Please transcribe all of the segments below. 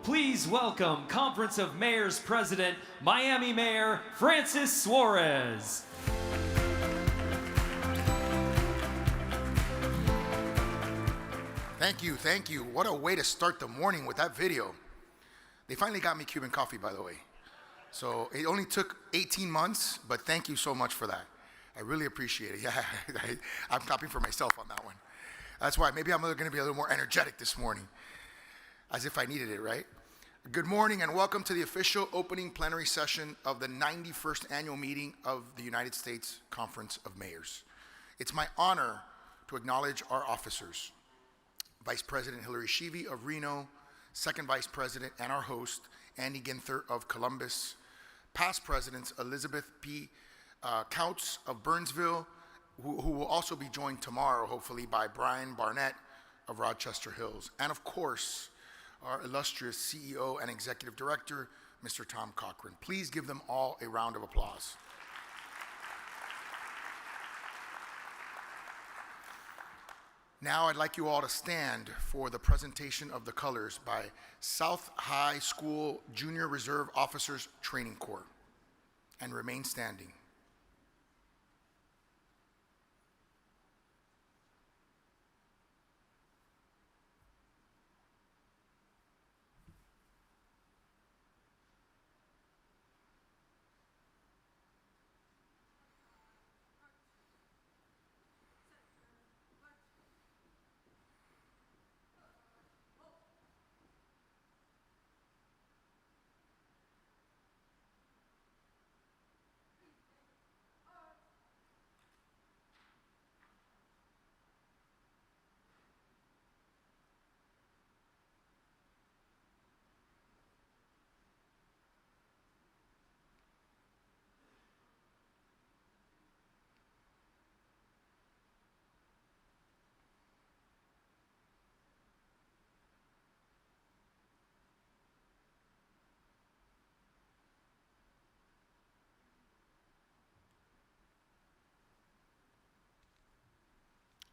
please welcome Conference of Mayors President, Miami Mayor Francis Suarez. Thank you. What a way to start the morning with that video. They finally got me Cuban coffee, by the way. So it only took 18 months, but thank you so much for that. I really appreciate it. Yeah, I'm clapping for myself on that one. That's why maybe I'm going to be a little more energetic this morning, as if I needed it, right? Good morning and welcome to the official opening plenary session of the 91st annual meeting of the United States Conference of Mayors. It's my honor to acknowledge our officers. Vice President Hillary Sheevy of Reno, Second Vice President and our host, Andy Ginther of Columbus, past Presidents Elizabeth P. Counts of Burnsville, who will also be joined tomorrow, hopefully, by Brian Barnett of Rochester Hills, and of course, our illustrious CEO and Executive Director, Mr. Tom Cochran. Please give them all a round of applause. Now I'd like you all to stand for the presentation of the colors by South High School Junior Reserve Officers Training Corps, and remain standing.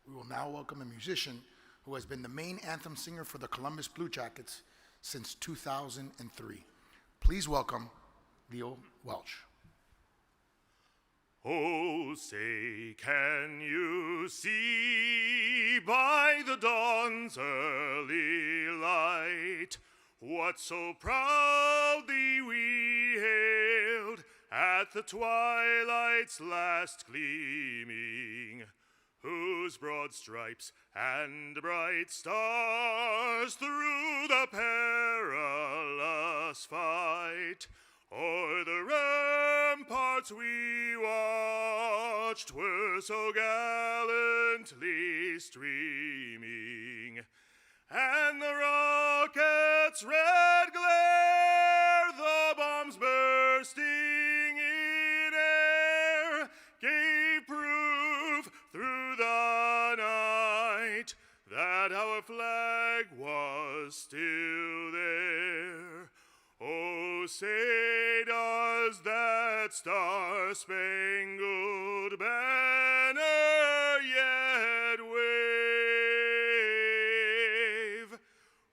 We will now welcome a musician who has been the main anthem singer for the Columbus Blue Jackets since 2003. Please welcome Leo Welch. Oh, say, can you see by the dawn's early light what so proudly we hailed at the twilight's last gleaming, whose broad stripes and bright stars through the perilous fight o'er the ramparts we watched were so gallantly streaming, and the rocket's red glare, the bombs bursting in air, gave proof through the night that our flag was still there. Oh, say does that star-spangled banner yet wave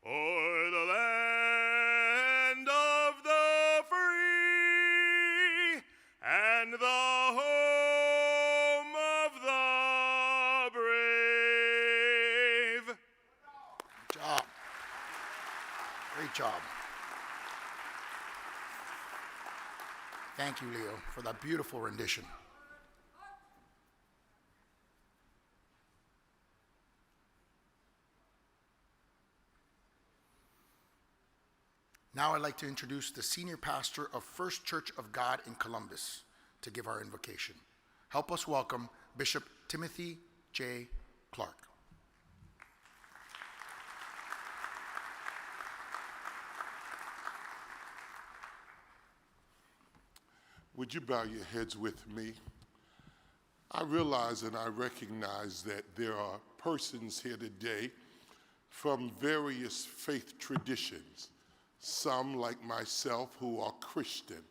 o'er the land of the free and the home of the brave? Good job. Great job. Thank you, Leo, for that beautiful rendition. Now I'd like to introduce the senior pastor of First Church of God in Columbus to give our invocation. Help us welcome Bishop Timothy J. Clark. Would you bow your heads with me? I realize and I recognize that there are persons here today from various faith traditions, some like myself who are Christian,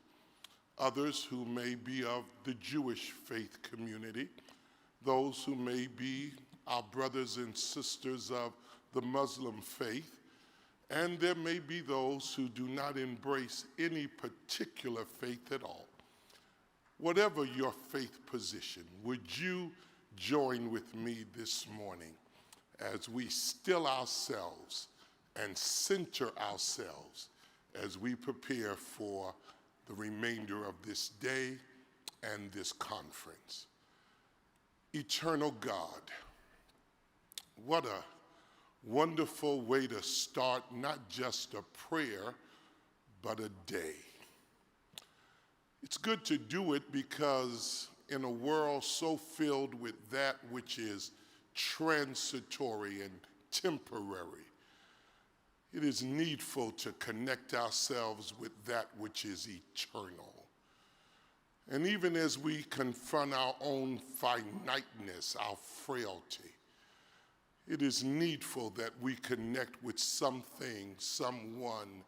others who may be of the Jewish faith community, those who may be our brothers and sisters of the Muslim faith, And there may be those who do not embrace any particular faith at all. Whatever your faith position, would you join with me this morning as we still ourselves and center ourselves as we prepare for the remainder of this day and this conference? Eternal God, what a wonderful way to start not just a prayer, but a day. It's good to do it because in a world so filled with that which is transitory and temporary, it is needful to connect ourselves with that which is eternal. And even as we confront our own finiteness, our frailty, it is needful that we connect with something, someone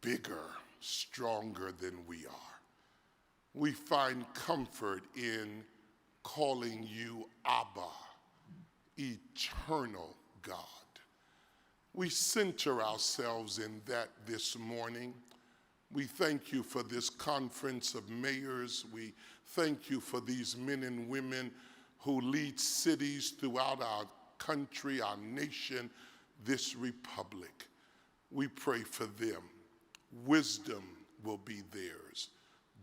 bigger, stronger than we are. We find comfort in calling you Abba, eternal God. We center ourselves in that this morning. We thank you for this conference of mayors. We thank you for these men and women who lead cities throughout our country, our nation, this republic. We pray for them. Wisdom will be theirs,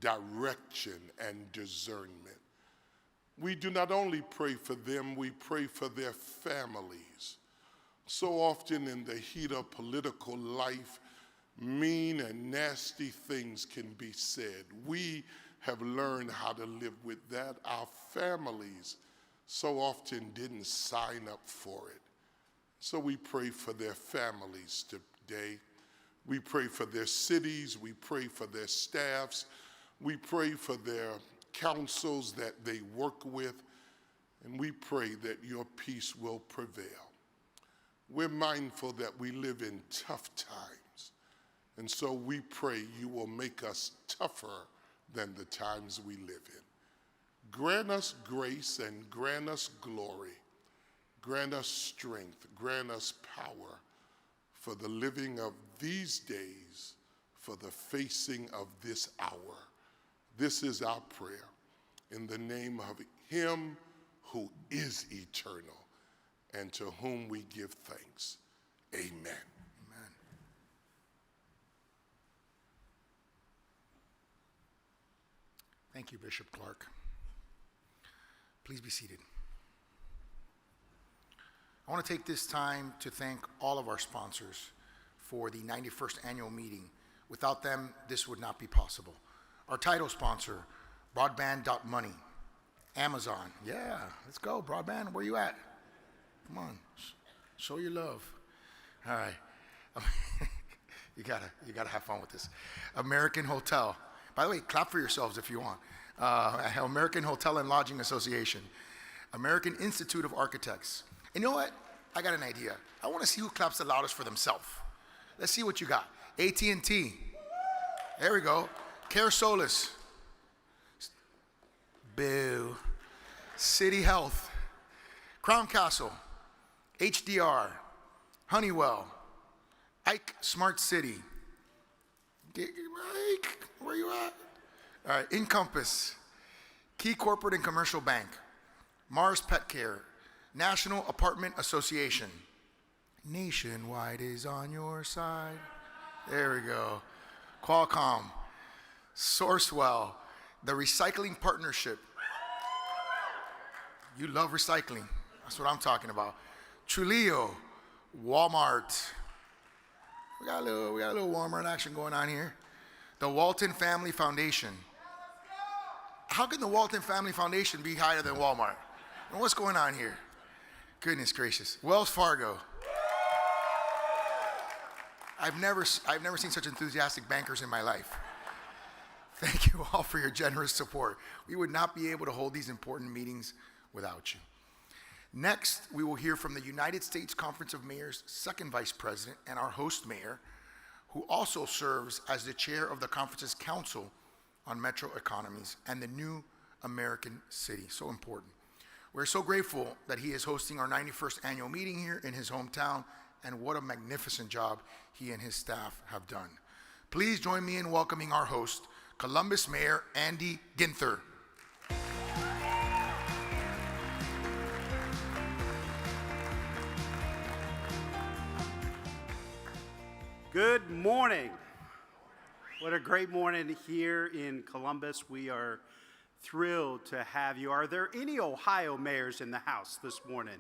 direction and discernment. We do not only pray for them, we pray for their families. So often in the heat of political life, mean and nasty things can be said. We have learned how to live with that. Our families so often didn't sign up for it. So we pray for their families today. We pray for their cities. We pray for their staffs. We pray for their councils that they work with. And we pray that your peace will prevail. We're mindful that we live in tough times. And so we pray you will make us tougher than the times we live in. Grant us grace and grant us glory. Grant us strength. Grant us power for the living of these days, for the facing of this hour. This is our prayer in the name of him who is eternal and to whom we give thanks. Amen. Thank you, Bishop Clark. Please be seated. I want to take this time to thank all of our sponsors for the 91st annual meeting. Without them, this would not be possible. Our title sponsor, Broadband.money, Amazon. Yeah, let's go, Broadband. Where you at? Come on, show your love. All right. You gotta have fun with this. American Hotel. By the way, clap for yourselves if you want. American Hotel and Lodging Association. American Institute of Architects. And you know what? I got an idea. I want to see who claps the loudest for themselves. Let's see what you got. AT&T. There we go. Care Solis. Boo. City Health. Crown Castle. HDR. Honeywell. Ike Smart City. Ike, where you at? All right, Encompass, Key Corporate and Commercial Bank, Mars Pet Care, National Apartment Association, Nationwide is on your side. There we go. Qualcomm, Sourcewell, the Recycling Partnership. You love recycling. That's what I'm talking about. Trujillo, Walmart. We got a little Walmart action going on here. The Walton Family Foundation. How can the Walton Family Foundation be higher than Walmart? And what's going on here? Goodness gracious. Wells Fargo. I've never seen such enthusiastic bankers in my life. Thank you all for your generous support. We would not be able to hold these important meetings without you. Next, we will hear from the United States Conference of Mayors' second vice president and our host mayor, who also serves as the chair of the conference's Council on Metro Economies and the New American City. So important. We're so grateful that he is hosting our 91st annual meeting here in his hometown and what a magnificent job he and his staff have done. Please join me in welcoming our host, Columbus Mayor Andy Ginther. Good morning. What a great morning here in Columbus. We are thrilled to have you. Are there any Ohio mayors in the house this morning?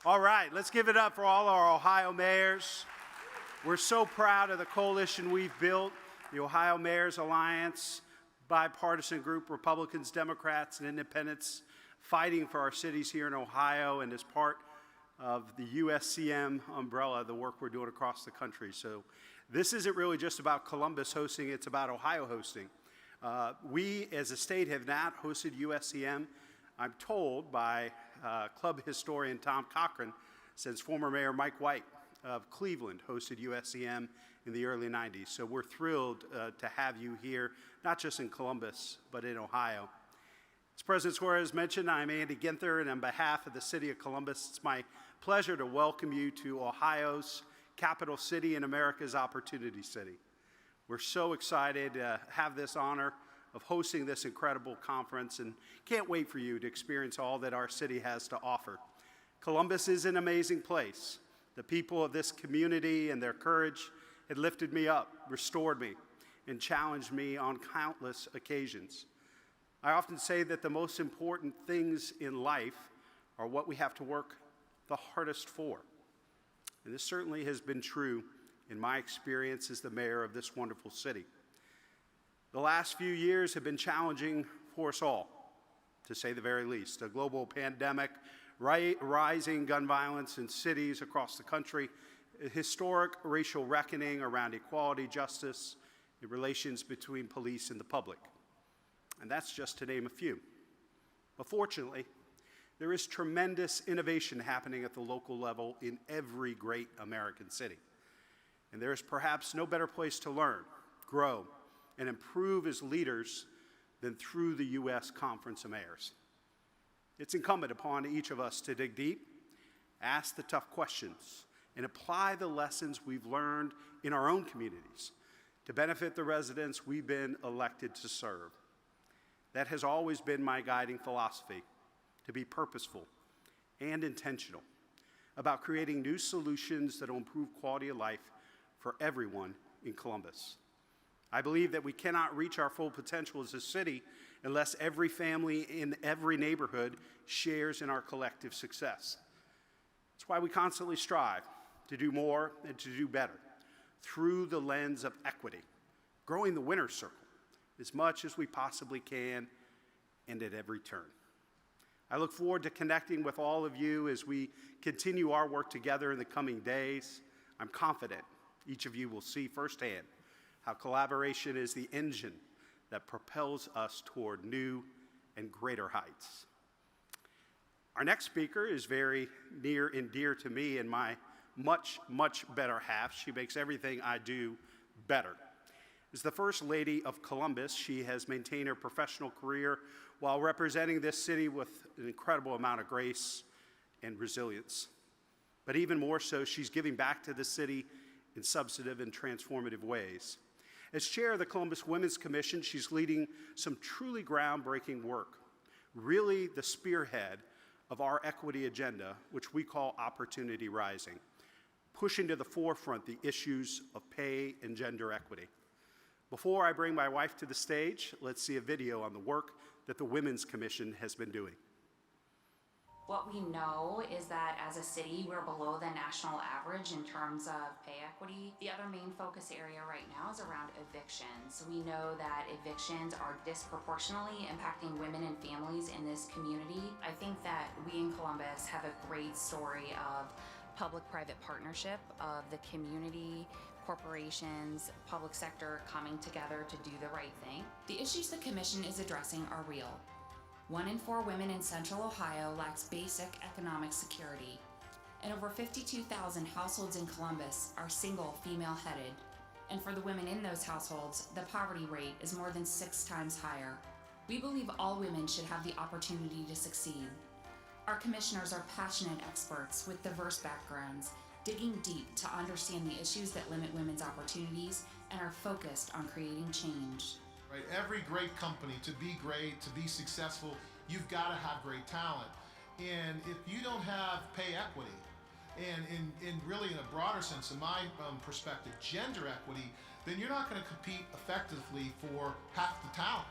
All right, let's give it up for all our Ohio mayors. We're so proud of the coalition we've built, the Ohio Mayors Alliance, bipartisan group, Republicans, Democrats, and independents, fighting for our cities here in Ohio, and as part of the USCM umbrella, the work we're doing across the country. So this isn't really just about Columbus hosting, it's about Ohio hosting. We as a state have not hosted USCM, I'm told by club historian Tom Cochran, since former Mayor Mike White of Cleveland hosted USCM in the early 90s. So we're thrilled to have you here, not just in Columbus, but in Ohio. As President Suarez mentioned, I'm Andy Ginther, and on behalf of the city of Columbus, it's my pleasure to welcome you to Ohio's capital city and America's opportunity city. We're so excited to have this honor of hosting this incredible conference and can't wait for you to experience all that our city has to offer. Columbus is an amazing place. The people of this community and their courage had lifted me up, restored me, and challenged me on countless occasions. I often say that the most important things in life are what we have to work the hardest for. And this certainly has been true in my experience as the mayor of this wonderful city. The last few years have been challenging for us all, to say the very least. A global pandemic, rising gun violence in cities across the country, a historic racial reckoning around equality, justice, the relations between police and the public. And that's just to name a few. But fortunately, there is tremendous innovation happening at the local level in every great American city. And there is perhaps no better place to learn, grow, and improve as leaders than through the U.S. Conference of Mayors. It's incumbent upon each of us to dig deep, ask the tough questions, and apply the lessons we've learned in our own communities to benefit the residents we've been elected to serve. That has always been my guiding philosophy, to be purposeful and intentional about creating new solutions that will improve quality of life for everyone in Columbus. I believe that we cannot reach our full potential as a city unless every family in every neighborhood shares in our collective success. That's why we constantly strive to do more and to do better through the lens of equity, growing the winner's circle as much as we possibly can and at every turn. I look forward to connecting with all of you as we continue our work together in the coming days. I'm confident each of you will see firsthand how collaboration is the engine that propels us toward new and greater heights. Our next speaker is very near and dear to me and my much, much better half. She makes everything I do better. As the First Lady of Columbus, she has maintained her professional career while representing this city with an incredible amount of grace and resilience. But even more so, she's giving back to the city in substantive and transformative ways. As chair of the Columbus Women's Commission, she's leading some truly groundbreaking work, really the spearhead of our equity agenda, which we call Opportunity Rising, pushing to the forefront the issues of pay and gender equity. Before I bring my wife to the stage, let's see a video on the work that the Women's Commission has been doing. What we know is that as a city, we're below the national average in terms of pay equity. The other main focus area right now is around evictions. We know that evictions are disproportionately impacting women and families in this community. I think that we in Columbus have a great story of public-private partnership, of the community, corporations, public sector coming together to do the right thing. The issues the commission is addressing are real. 1 in 4 women in Central Ohio lacks basic economic security, and over 52,000 households in Columbus are single, female-headed. And for the women in those households, the poverty rate is more than 6 times higher. We believe all women should have the opportunity to succeed. Our commissioners are passionate experts with diverse backgrounds, digging deep to understand the issues that limit women's opportunities and are focused on creating change. Right? Every great company, to be great, to be successful, you've got to have great talent. And if you don't have pay equity, and in really in a broader sense, in my perspective, gender equity, then you're not going to compete effectively for half the talent.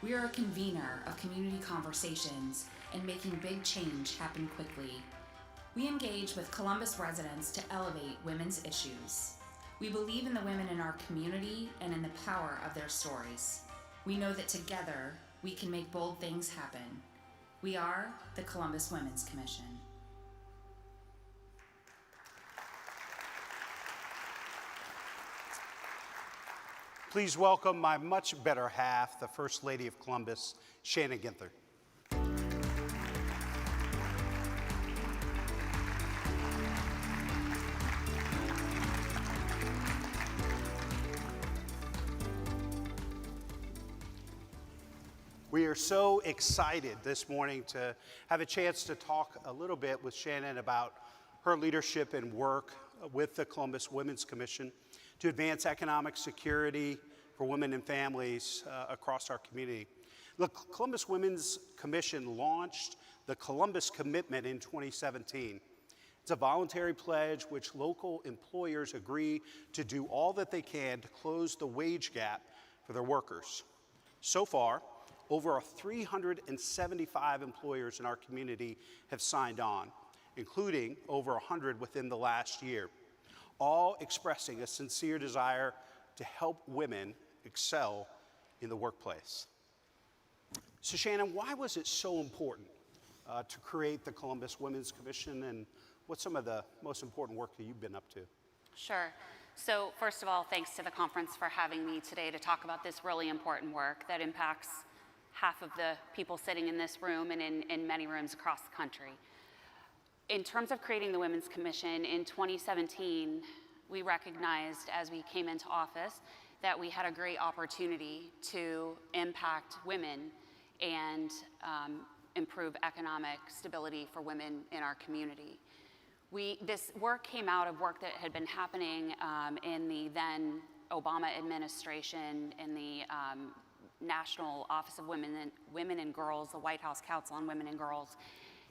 We are a convener of community conversations and making big change happen quickly. We engage with Columbus residents to elevate women's issues. We believe in the women in our community and in the power of their stories. We know that together we can make bold things happen. We are the Columbus Women's Commission. Please welcome my much better half, the First Lady of Columbus, Shannon Ginther. We are so excited this morning to have a chance to talk a little bit with Shannon about her leadership and work with the Columbus Women's Commission to advance economic security for women and families across our community. The Columbus Women's Commission launched the Columbus Commitment in 2017. It's a voluntary pledge which local employers agree to do all that they can to close the wage gap for their workers. So far, over 375 employers in our community have signed on, including over 100 within the last year, all expressing a sincere desire to help women excel in the workplace. So Shannon, why was it so important to create the Columbus Women's Commission, and what's some of the most important work that you've been up to? Sure. So first of all, thanks to the conference for having me today to talk about this really important work that impacts half of the people sitting in this room and in many rooms across the country. In terms of creating the Women's Commission, in 2017, we recognized as we came into office that we had a great opportunity to impact women and improve economic stability for women in our community. This work came out of work that had been happening in the then Obama administration, in the National Office of Women and Girls, the White House Council on Women and Girls.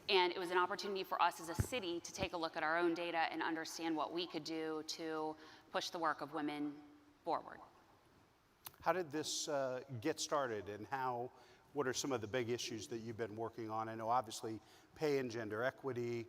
And it was an opportunity for us as a city to take a look at our own data and understand what we could do to push the work of women forward. How did this get started, and what are some of the big issues that you've been working on? I know obviously pay and gender equity,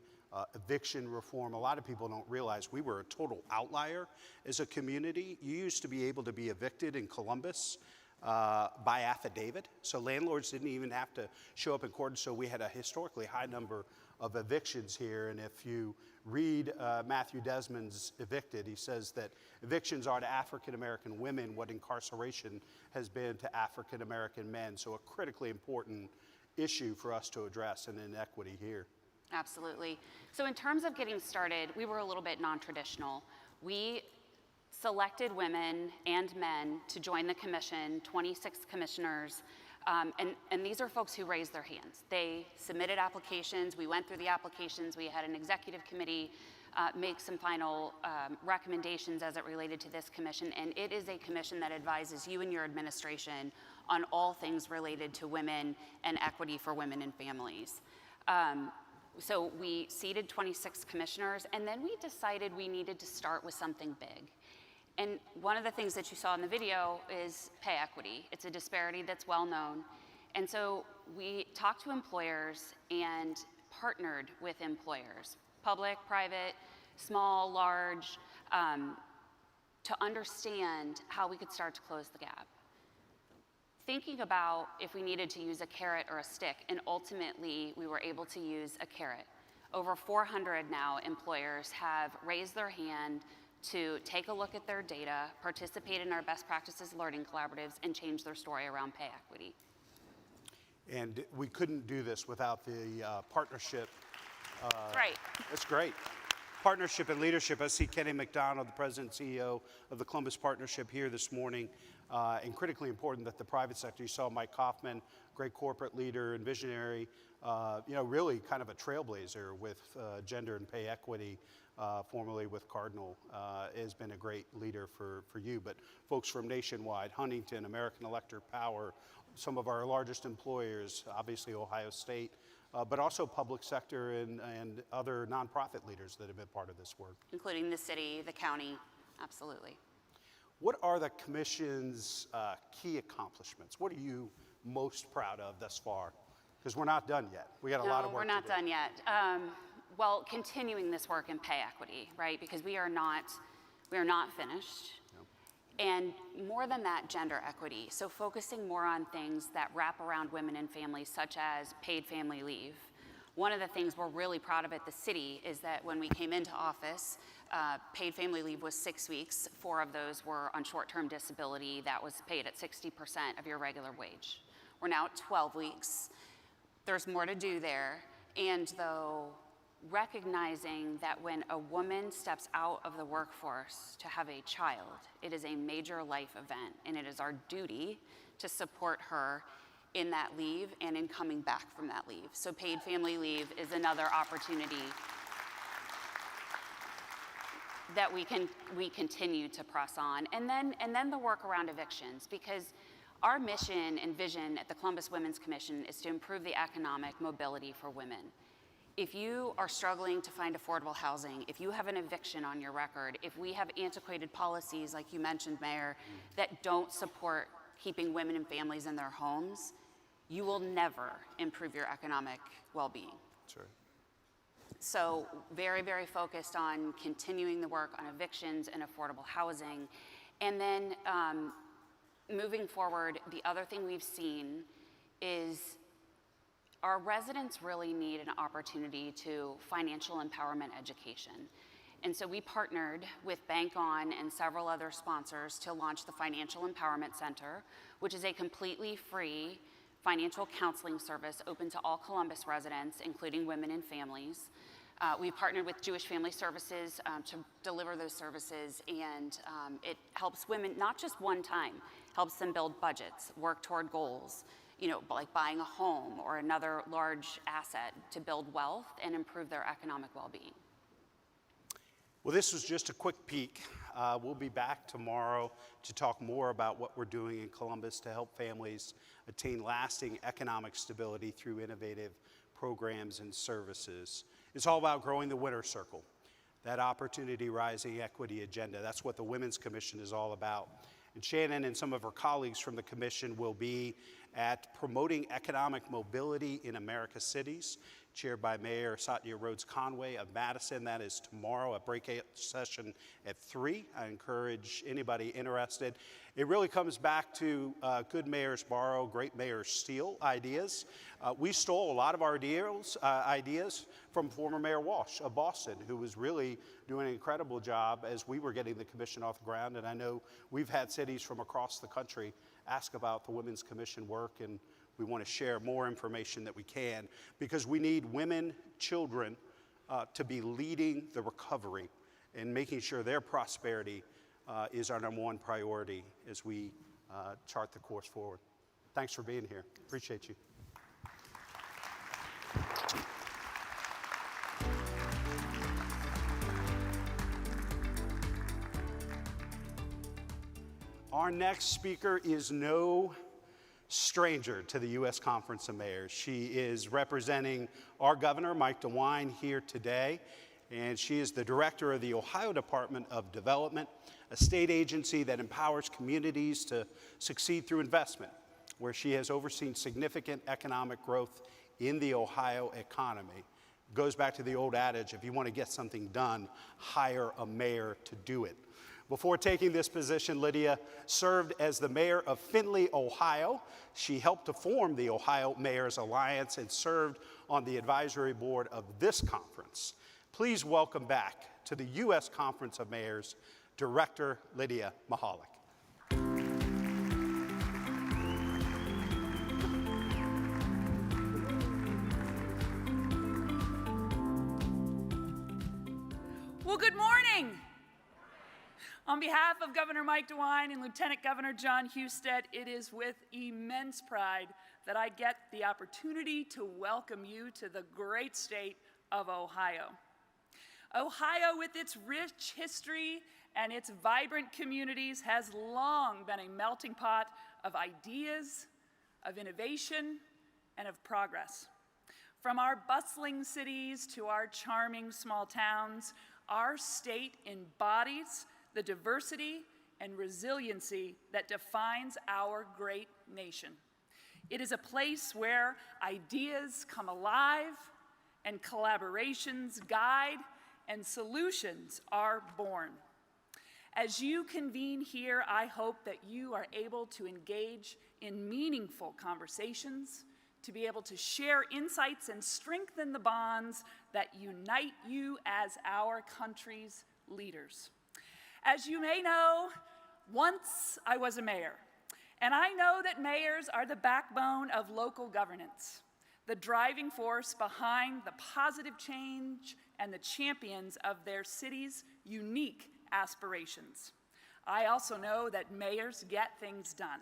eviction reform. A lot of people don't realize we were a total outlier as a community. You used to be able to be evicted in Columbus by affidavit, so landlords didn't even have to show up in court, so we had a historically high number of evictions here. And if you read Matthew Desmond's Evicted, he says that evictions are to African American women what incarceration has been to African American men, so a critically important issue for us to address, and inequity here. Absolutely. So in terms of getting started, we were a little bit non-traditional. We selected women and men to join the commission, 26 commissioners, and these are folks who raised their hands. They submitted applications, we went through the applications, we had an executive committee make some final recommendations as it related to this commission, and it is a commission that advises you and your administration on all things related to women and equity for women and families. So we seated 26 commissioners, and then we decided we needed to start with something big. And one of the things that you saw in the video is pay equity. It's a disparity that's well known. And so we talked to employers and partnered with employers, public, private, small, large, to understand how we could start to close the gap. Thinking about if we needed to use a carrot or a stick, and ultimately we were able to use a carrot. Over 400 now employers have raised their hand to take a look at their data, participate in our best practices learning collaboratives, and change their story around pay equity. And we couldn't do this without the partnership. That's right. That's great. Partnership and leadership. I see Kenny McDonald, the president and CEO of the Columbus Partnership, here this morning. And critically important that the private sector, you saw Mike Kaufman, great corporate leader and visionary, really kind of a trailblazer with gender and pay equity, formerly with Cardinal, has been a great leader for you. But folks from nationwide, Huntington, American Electric Power, some of our largest employers, obviously Ohio State, but also public sector and other nonprofit leaders that have been part of this work. Including the city, the county, absolutely. What are the Commission's key accomplishments? What are you most proud of thus far? Because we're not done yet. We got a lot of work to do. We're not done yet. Well, continuing this work in pay equity, right? Because we are not finished. And more than that, gender equity. So focusing more on things that wrap around women and families, such as paid family leave. One of the things we're really proud of at the city is that when we came into office, paid family leave was 6 weeks. 4 of those were on short-term disability. That was paid at 60% of your regular wage. We're now at 12 weeks. There's more to do there. And though recognizing that when a woman steps out of the workforce to have a child, it is a major life event, and it is our duty to support her in that leave and in coming back from that leave. So paid family leave is another opportunity that we continue to press on. And then the work around evictions, because our mission and vision at the Columbus Women's Commission is to improve the economic mobility for women. If you are struggling to find affordable housing, if you have an eviction on your record, if we have antiquated policies, like you mentioned, Mayor, that don't support keeping women and families in their homes, you will never improve your economic well-being. That's right. So very, very focused on continuing the work on evictions and affordable housing. And then moving forward, the other thing we've seen is our residents really need an opportunity to financial empowerment education. And so we partnered with Bank On and several other sponsors to launch the Financial Empowerment Center, which is a completely free financial counseling service open to all Columbus residents, including women and families. We partnered with Jewish Family Services to deliver those services, and it helps women, not just one time, helps them build budgets, work toward goals, like buying a home or another large asset to build wealth and improve their economic well-being. Well, this was just a quick peek. We'll be back tomorrow to talk more about what we're doing in Columbus to help families attain lasting economic stability through innovative programs and services. It's all about growing the winner's circle, that opportunity rising equity agenda. That's what the Women's Commission is all about. And Shannon and some of her colleagues from the Commission will be at Promoting Economic Mobility in America's Cities, chaired by Mayor Satya Rhodes Conway of Madison. That is tomorrow, a breakout session at 3. I encourage anybody interested. It really comes back to good mayors borrow, great mayors steal ideas. We stole a lot of our ideas from former Mayor Walsh of Boston, who was really doing an incredible job as we were getting the commission off the ground. And I know we've had cities from across the country ask about the Women's Commission work, and we want to share more information that we can, because we need women, children to be leading the recovery and making sure their prosperity is our #1 priority as we chart the course forward. Thanks for being here. Appreciate you. Our next speaker is no stranger to the U.S. Conference of Mayors. She is representing our governor, Mike DeWine, here today, and she is the director of the Ohio Department of Development, a state agency that empowers communities to succeed through investment, where she has overseen significant economic growth in the Ohio economy. It goes back to the old adage, if you want to get something done, hire a mayor to do it. Before taking this position, Lydia served as the mayor of Findlay, Ohio. She helped to form the Ohio Mayors Alliance and served on the advisory board of this conference. Please welcome back to the U.S. Conference of Mayors, Director Lydia Mahalik. Well, good morning. On behalf of Governor Mike DeWine and Lieutenant Governor John Husted, it is with immense pride that I get the opportunity to welcome you to the great state of Ohio. Ohio, with its rich history and its vibrant communities, has long been a melting pot of ideas, of innovation, and of progress. From our bustling cities to our charming small towns, our state embodies the diversity and resiliency that defines our great nation. It is a place where ideas come alive and collaborations guide and solutions are born. As you convene here, I hope that you are able to engage in meaningful conversations, to be able to share insights and strengthen the bonds that unite you as our country's leaders. As you may know, once I was a mayor, and I know that mayors are the backbone of local governance, the driving force behind the positive change and the champions of their city's unique aspirations. I also know that mayors get things done.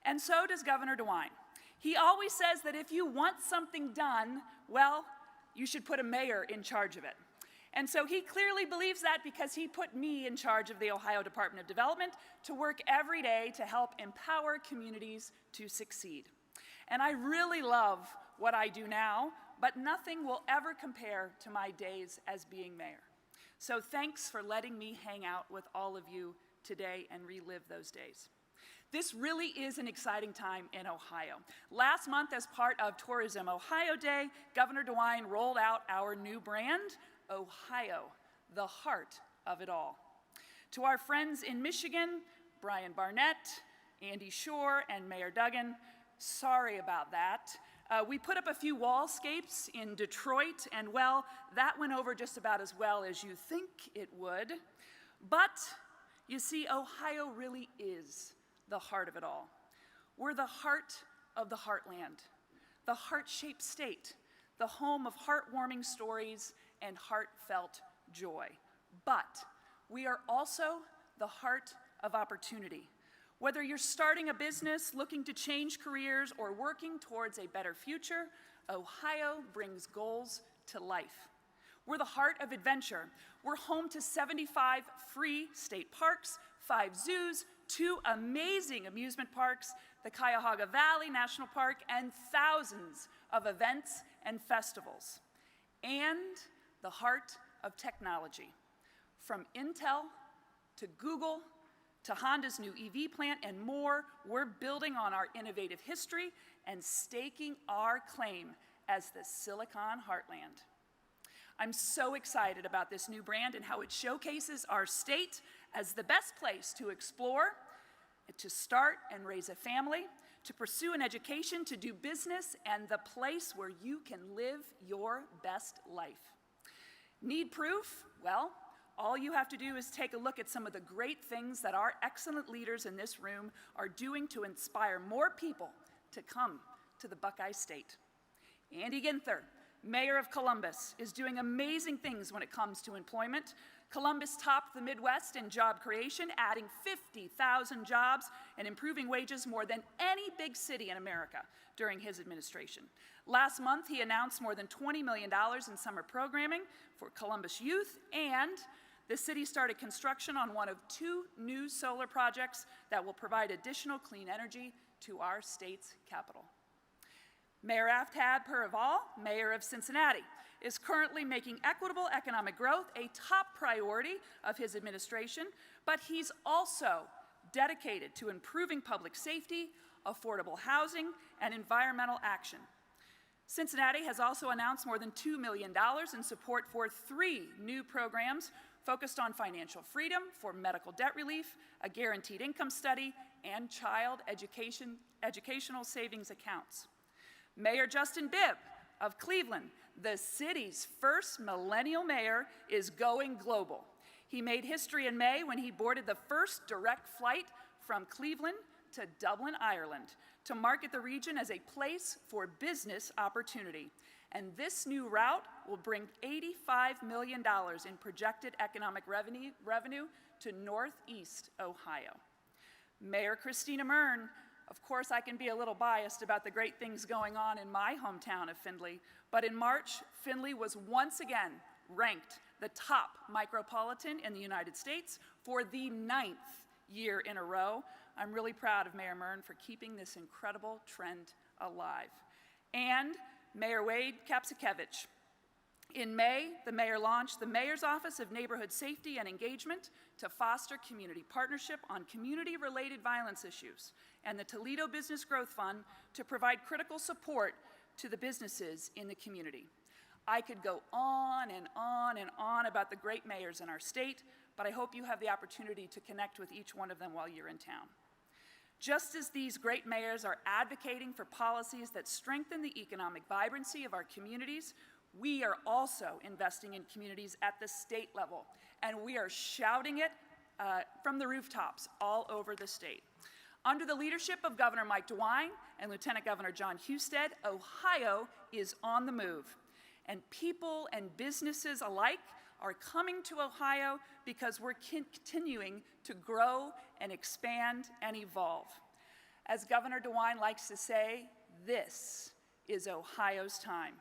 And so does Governor DeWine. He always says that if you want something done, well, you should put a mayor in charge of it. And so he clearly believes that because he put me in charge of the Ohio Department of Development to work every day to help empower communities to succeed. And I really love what I do now, but nothing will ever compare to my days as being mayor. So thanks for letting me hang out with all of you today and relive those days. This really is an exciting time in Ohio. Last month, as part of Tourism Ohio Day, Governor DeWine rolled out our new brand, Ohio, the heart of it all. To our friends in Michigan, Brian Barnett, Andy Shore, and Mayor Duggan, sorry about that. We put up a few wallscapes in Detroit, and well, that went over just about as well as you think it would. But you see, Ohio really is the heart of it all. We're the heart of the heartland, the heart-shaped state, the home of heartwarming stories and heartfelt joy. But we are also the heart of opportunity. Whether you're starting a business, looking to change careers, or working towards a better future, Ohio brings goals to life. We're the heart of adventure. We're home to 75 free state parks, 5 zoos, 2 amazing amusement parks, the Cuyahoga Valley National Park, and thousands of events and festivals. And the heart of technology. From Intel to Google to Honda's new EV plant and more, we're building on our innovative history and staking our claim as the Silicon Heartland. I'm so excited about this new brand and how it showcases our state as the best place to explore, to start and raise a family, to pursue an education, to do business, and the place where you can live your best life. Need proof? Well, all you have to do is take a look at some of the great things that our excellent leaders in this room are doing to inspire more people to come to the Buckeye State. Andy Ginther, Mayor of Columbus, is doing amazing things when it comes to employment. Columbus topped the Midwest in job creation, adding 50,000 jobs and improving wages more than any big city in America during his administration. Last month, he announced more than $20 million in summer programming for Columbus youth, and the city started construction on one of 2 new solar projects that will provide additional clean energy to our state's capital. Mayor Aftab Purrival, Mayor of Cincinnati, is currently making equitable economic growth a top priority of his administration, but he's also dedicated to improving public safety, affordable housing, and environmental action. Cincinnati has also announced more than $2 million in support for 3 new programs focused on financial freedom, for medical debt relief, a guaranteed income study, and child educational savings accounts. Mayor Justin Bibb of Cleveland, the city's first millennial mayor, is going global. He made history in May when he boarded the first direct flight from Cleveland to Dublin, Ireland, to market the region as a place for business opportunity. And this new route will bring $85 million in projected economic revenue to Northeast Ohio. Mayor Christina Mern Of course, I can be a little biased about the great things going on in my hometown of Findlay, but in March, Findlay was once again ranked the top micropolitan in the United States for the 9th year in a row. I'm really proud of Mayor Mern for keeping this incredible trend alive. And Mayor Wade Kapsikevich. In May, the mayor launched the Mayor's Office of Neighborhood Safety and Engagement to foster community partnership on community-related violence issues, and the Toledo Business Growth Fund to provide critical support to the businesses in the community. I could go on and on and on about the great mayors in our state, but I hope you have the opportunity to connect with each one of them while you're in town. Just as these great mayors are advocating for policies that strengthen the economic vibrancy of our communities, we are also investing in communities at the state level, and we are shouting it from the rooftops all over the state. Under the leadership of Governor Mike DeWine and Lieutenant Governor John Husted, Ohio is on the move, and people and businesses alike are coming to Ohio because we're continuing to grow and expand and evolve. As Governor DeWine likes to say, this is Ohio's time.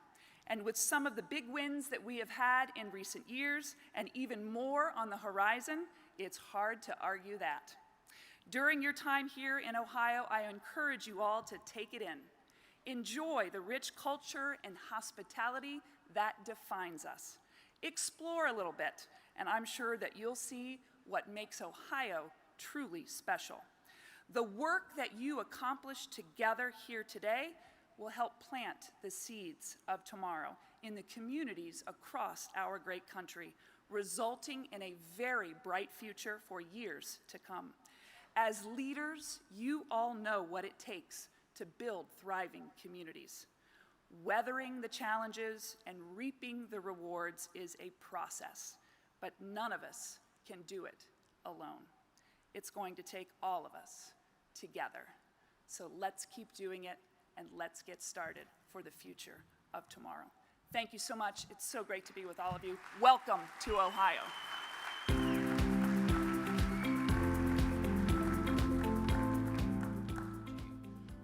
And with some of the big wins that we have had in recent years, and even more on the horizon, it's hard to argue that. During your time here in Ohio, I encourage you all to take it in. Enjoy the rich culture and hospitality that defines us. Explore a little bit, and I'm sure that you'll see what makes Ohio truly special. The work that you accomplish together here today will help plant the seeds of tomorrow in the communities across our great country, resulting in a very bright future for years to come. As leaders, you all know what it takes to build thriving communities. Weathering the challenges and reaping the rewards is a process, but none of us can do it alone. It's going to take all of us together. So let's keep doing it, and let's get started for the future of tomorrow. Thank you so much. It's so great to be with all of you. Welcome to Ohio.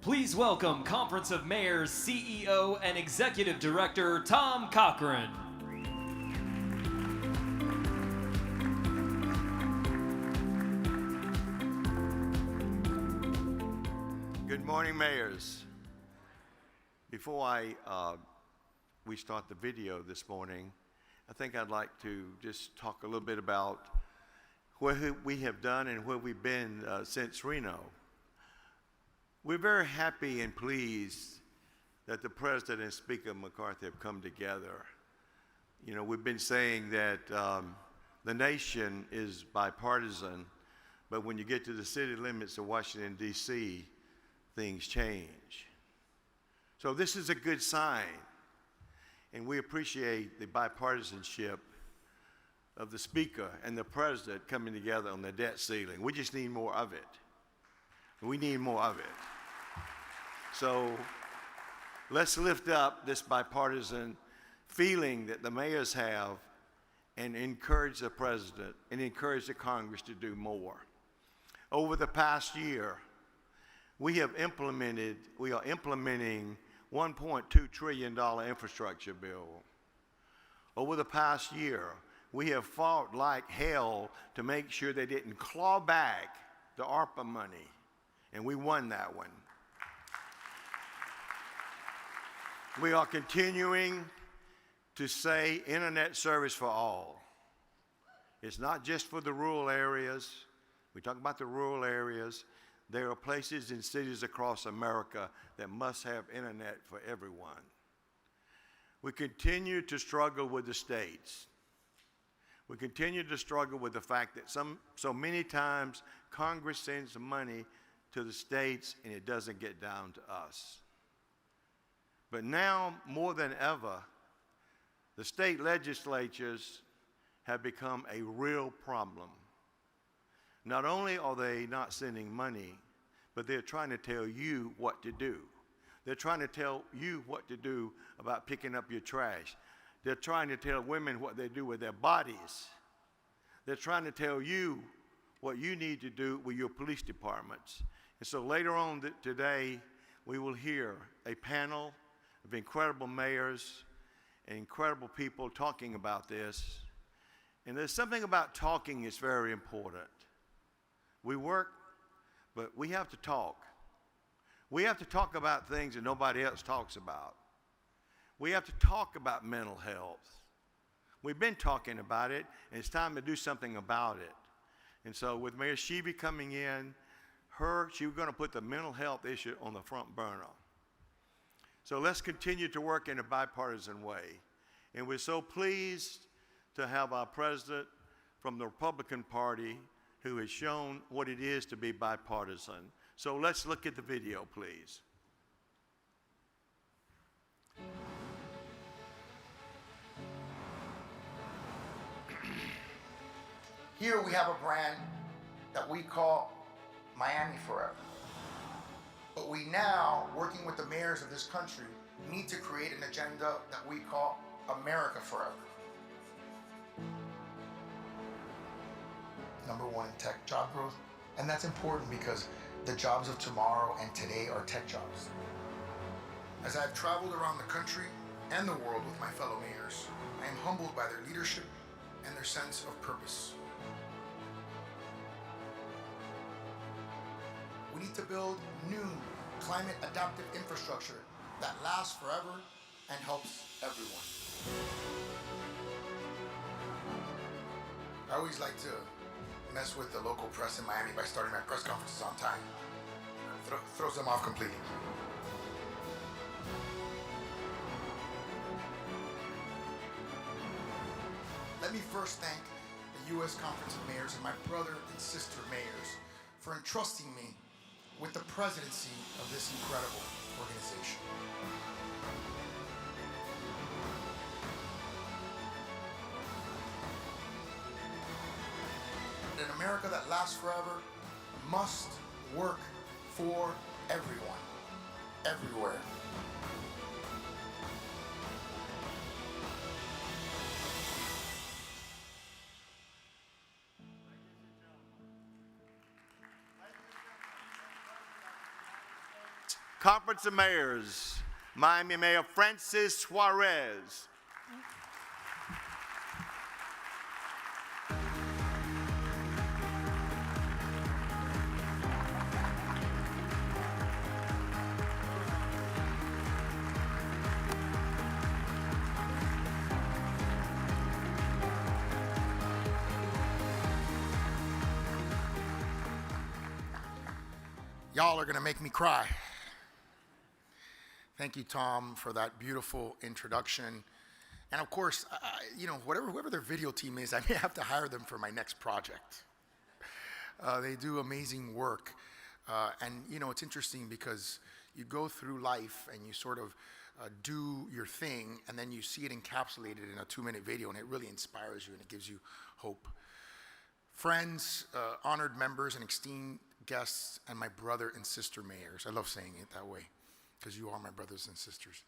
Please welcome Conference of Mayors CEO and Executive Director Tom Cochran. Good morning, mayors. Before we start the video this morning, I think I'd like to just talk a little bit about what we have done and where we've been since Reno. We're very happy and pleased that the President and Speaker McCarthy have come together. You know, we've been saying that the nation is bipartisan, but when you get to the city limits of Washington, D.C., things change. So this is a good sign, and we appreciate the bipartisanship of the Speaker and the President coming together on the debt ceiling. We just need more of it. We need more of it. So let's lift up this bipartisan feeling that the mayors have and encourage the President and encourage the Congress to do more. Over the past year, we are implementing $1.2 trillion infrastructure bill. Over the past year, we have fought like hell to make sure they didn't claw back the ARPA money, and we won that one. We are continuing to say internet service for all. It's not just for the rural areas. We talk about the rural areas. There are places in cities across America that must have internet for everyone. We continue to struggle with the states. We continue to struggle with the fact that so many times Congress sends money to the states and it doesn't get down to us. But now, more than ever, the state legislatures have become a real problem. Not only are they not sending money, but they're trying to tell you what to do. They're trying to tell you what to do about picking up your trash. They're trying to tell women what they do with their bodies. They're trying to tell you what you need to do with your police departments. And so later on today, we will hear a panel of incredible mayors and incredible people talking about this. And there's something about talking that's very important. We work, but we have to talk. We have to talk about things that nobody else talks about. We have to talk about mental health. We've been talking about it, and it's time to do something about it. And so with Mayor Sheevy coming in, she was going to put the mental health issue on the front burner. So let's continue to work in a bipartisan way. And we're so pleased to have our president from the Republican Party who has shown what it is to be bipartisan. So let's look at the video, please. Here we have a brand that we call Miami Forever. But we now, working with the mayors of this country, need to create an agenda that we call America Forever. Number one in tech job growth. And that's important because the jobs of tomorrow and today are tech jobs. As I've traveled around the country and the world with my fellow mayors, I am humbled by their leadership and their sense of purpose. We need to build new climate adaptive infrastructure that lasts forever and helps everyone. I always like to mess with the local press in Miami by starting my press conferences on time. Throws them off completely. Let me first thank the U.S. Conference of Mayors and my brother and sister mayors for entrusting me with the presidency of this incredible organization. An America that lasts forever must work for everyone, everywhere. Conference of Mayors, Miami Mayor Francis Suarez. Y'all are gonna make me cry. Thank you, Tom, for that beautiful introduction. And of course, whoever their video team is, I may have to hire them for my next project. They do amazing work. And it's interesting because you go through life and you sort of do your thing, and then you see it encapsulated in a 2-minute video, and it really inspires you and it gives you hope. Friends, honored members, and esteemed guests, and my brother and sister mayors. I love saying it that way, because you are my brothers and sisters.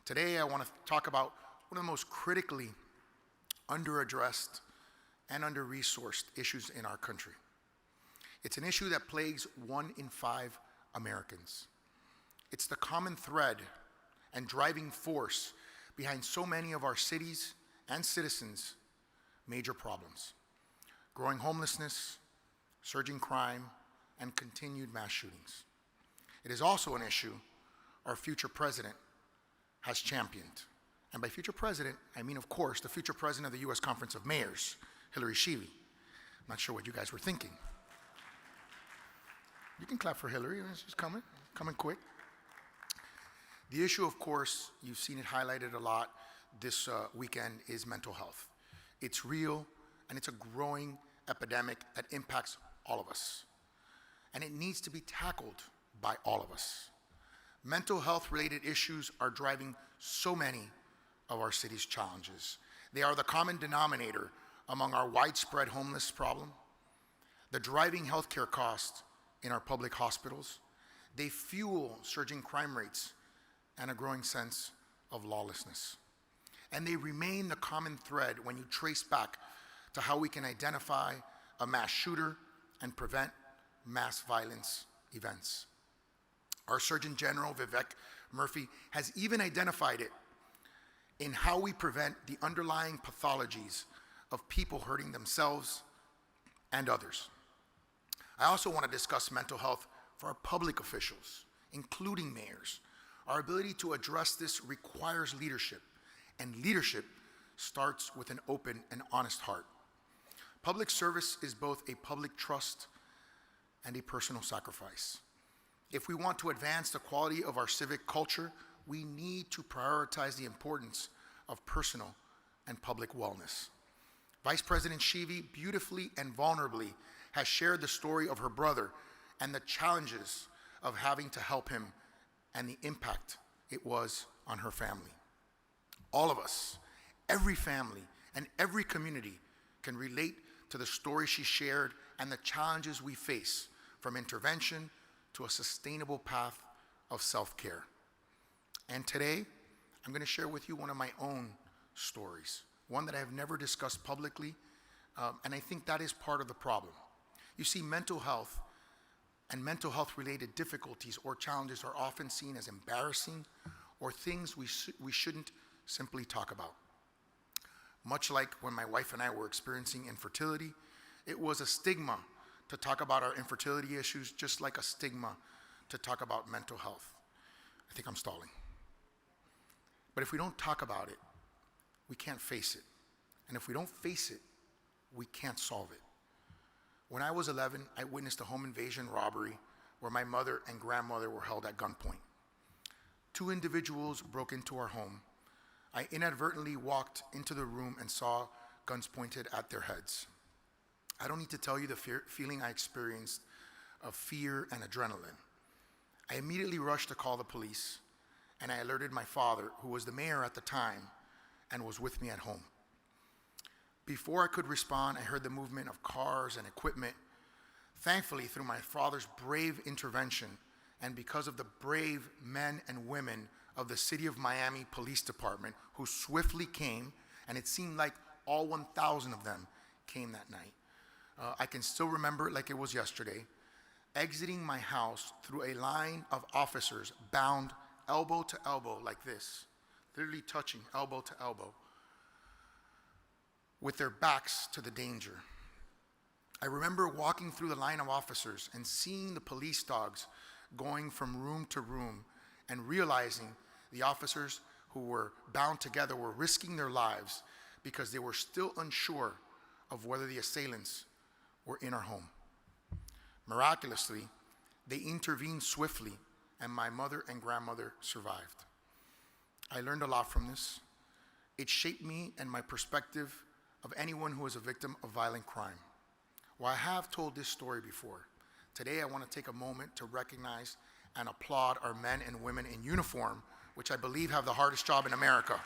Today, I want to talk about one of the most critically underaddressed and under-resourced issues in our country. It's an issue that plagues 1 in 5 Americans. It's the common thread and driving force behind so many of our cities and citizens' major problems: growing homelessness, surging crime, and continued mass shootings. It is also an issue our future president has championed. And by future president, I mean, of course, the future president of the U.S. Conference of Mayors, Hillary Sheevy. I'm not sure what you guys were thinking. You can clap for Hillary, she's coming quick. The issue, of course, you've seen it highlighted a lot this weekend, is mental health. It's real, and it's a growing epidemic that impacts all of us. And it needs to be tackled by all of us. Mental health related issues are driving so many of our city's challenges. They are the common denominator among our widespread homeless problem, the driving healthcare costs in our public hospitals. They fuel surging crime rates and a growing sense of lawlessness. And they remain the common thread when you trace back to how we can identify a mass shooter and prevent mass violence events. Our Surgeon General, Vivek Murthy, has even identified it in how we prevent the underlying pathologies of people hurting themselves and others. I also want to discuss mental health for our public officials, including mayors. Our ability to address this requires leadership, and leadership starts with an open and honest heart. Public service is both a public trust and a personal sacrifice. If we want to advance the quality of our civic culture, we need to prioritize the importance of personal and public wellness. Vice President Shivi beautifully and vulnerably has shared the story of her brother and the challenges of having to help him and the impact it was on her family. All of us, every family, and every community can relate to the story she shared and the challenges we face, from intervention to a sustainable path of self-care. And today, I'm going to share with you one of my own stories, one that I have never discussed publicly, and I think that is part of the problem. You see, mental health and mental health-related difficulties or challenges are often seen as embarrassing or things we shouldn't simply talk about. Much like when my wife and I were experiencing infertility, it was a stigma to talk about our infertility issues, just like a stigma to talk about mental health. I think I'm stalling. But if we don't talk about it, we can't face it. And if we don't face it, we can't solve it. When I was 11, I witnessed a home invasion robbery where my mother and grandmother were held at gunpoint. Two individuals broke into our home. I inadvertently walked into the room and saw guns pointed at their heads. I don't need to tell you the feeling I experienced of fear and adrenaline. I immediately rushed to call the police, and I alerted my father, who was the mayor at the time and was with me at home. Before I could respond, I heard the movement of cars and equipment. Thankfully, through my father's brave intervention, and because of the brave men and women of the City of Miami Police Department who swiftly came, and it seemed like all 1,000 of them came that night. I can still remember it like it was yesterday, exiting my house through a line of officers bound elbow to elbow like this, literally touching elbow to elbow, with their backs to the danger. I remember walking through the line of officers and seeing the police dogs going from room to room and realizing the officers who were bound together were risking their lives because they were still unsure of whether the assailants were in our home. Miraculously, they intervened swiftly, and my mother and grandmother survived. I learned a lot from this. It shaped me and my perspective of anyone who is a victim of violent crime. While I have told this story before, today I want to take a moment to recognize and applaud our men and women in uniform, which I believe have the hardest job in America.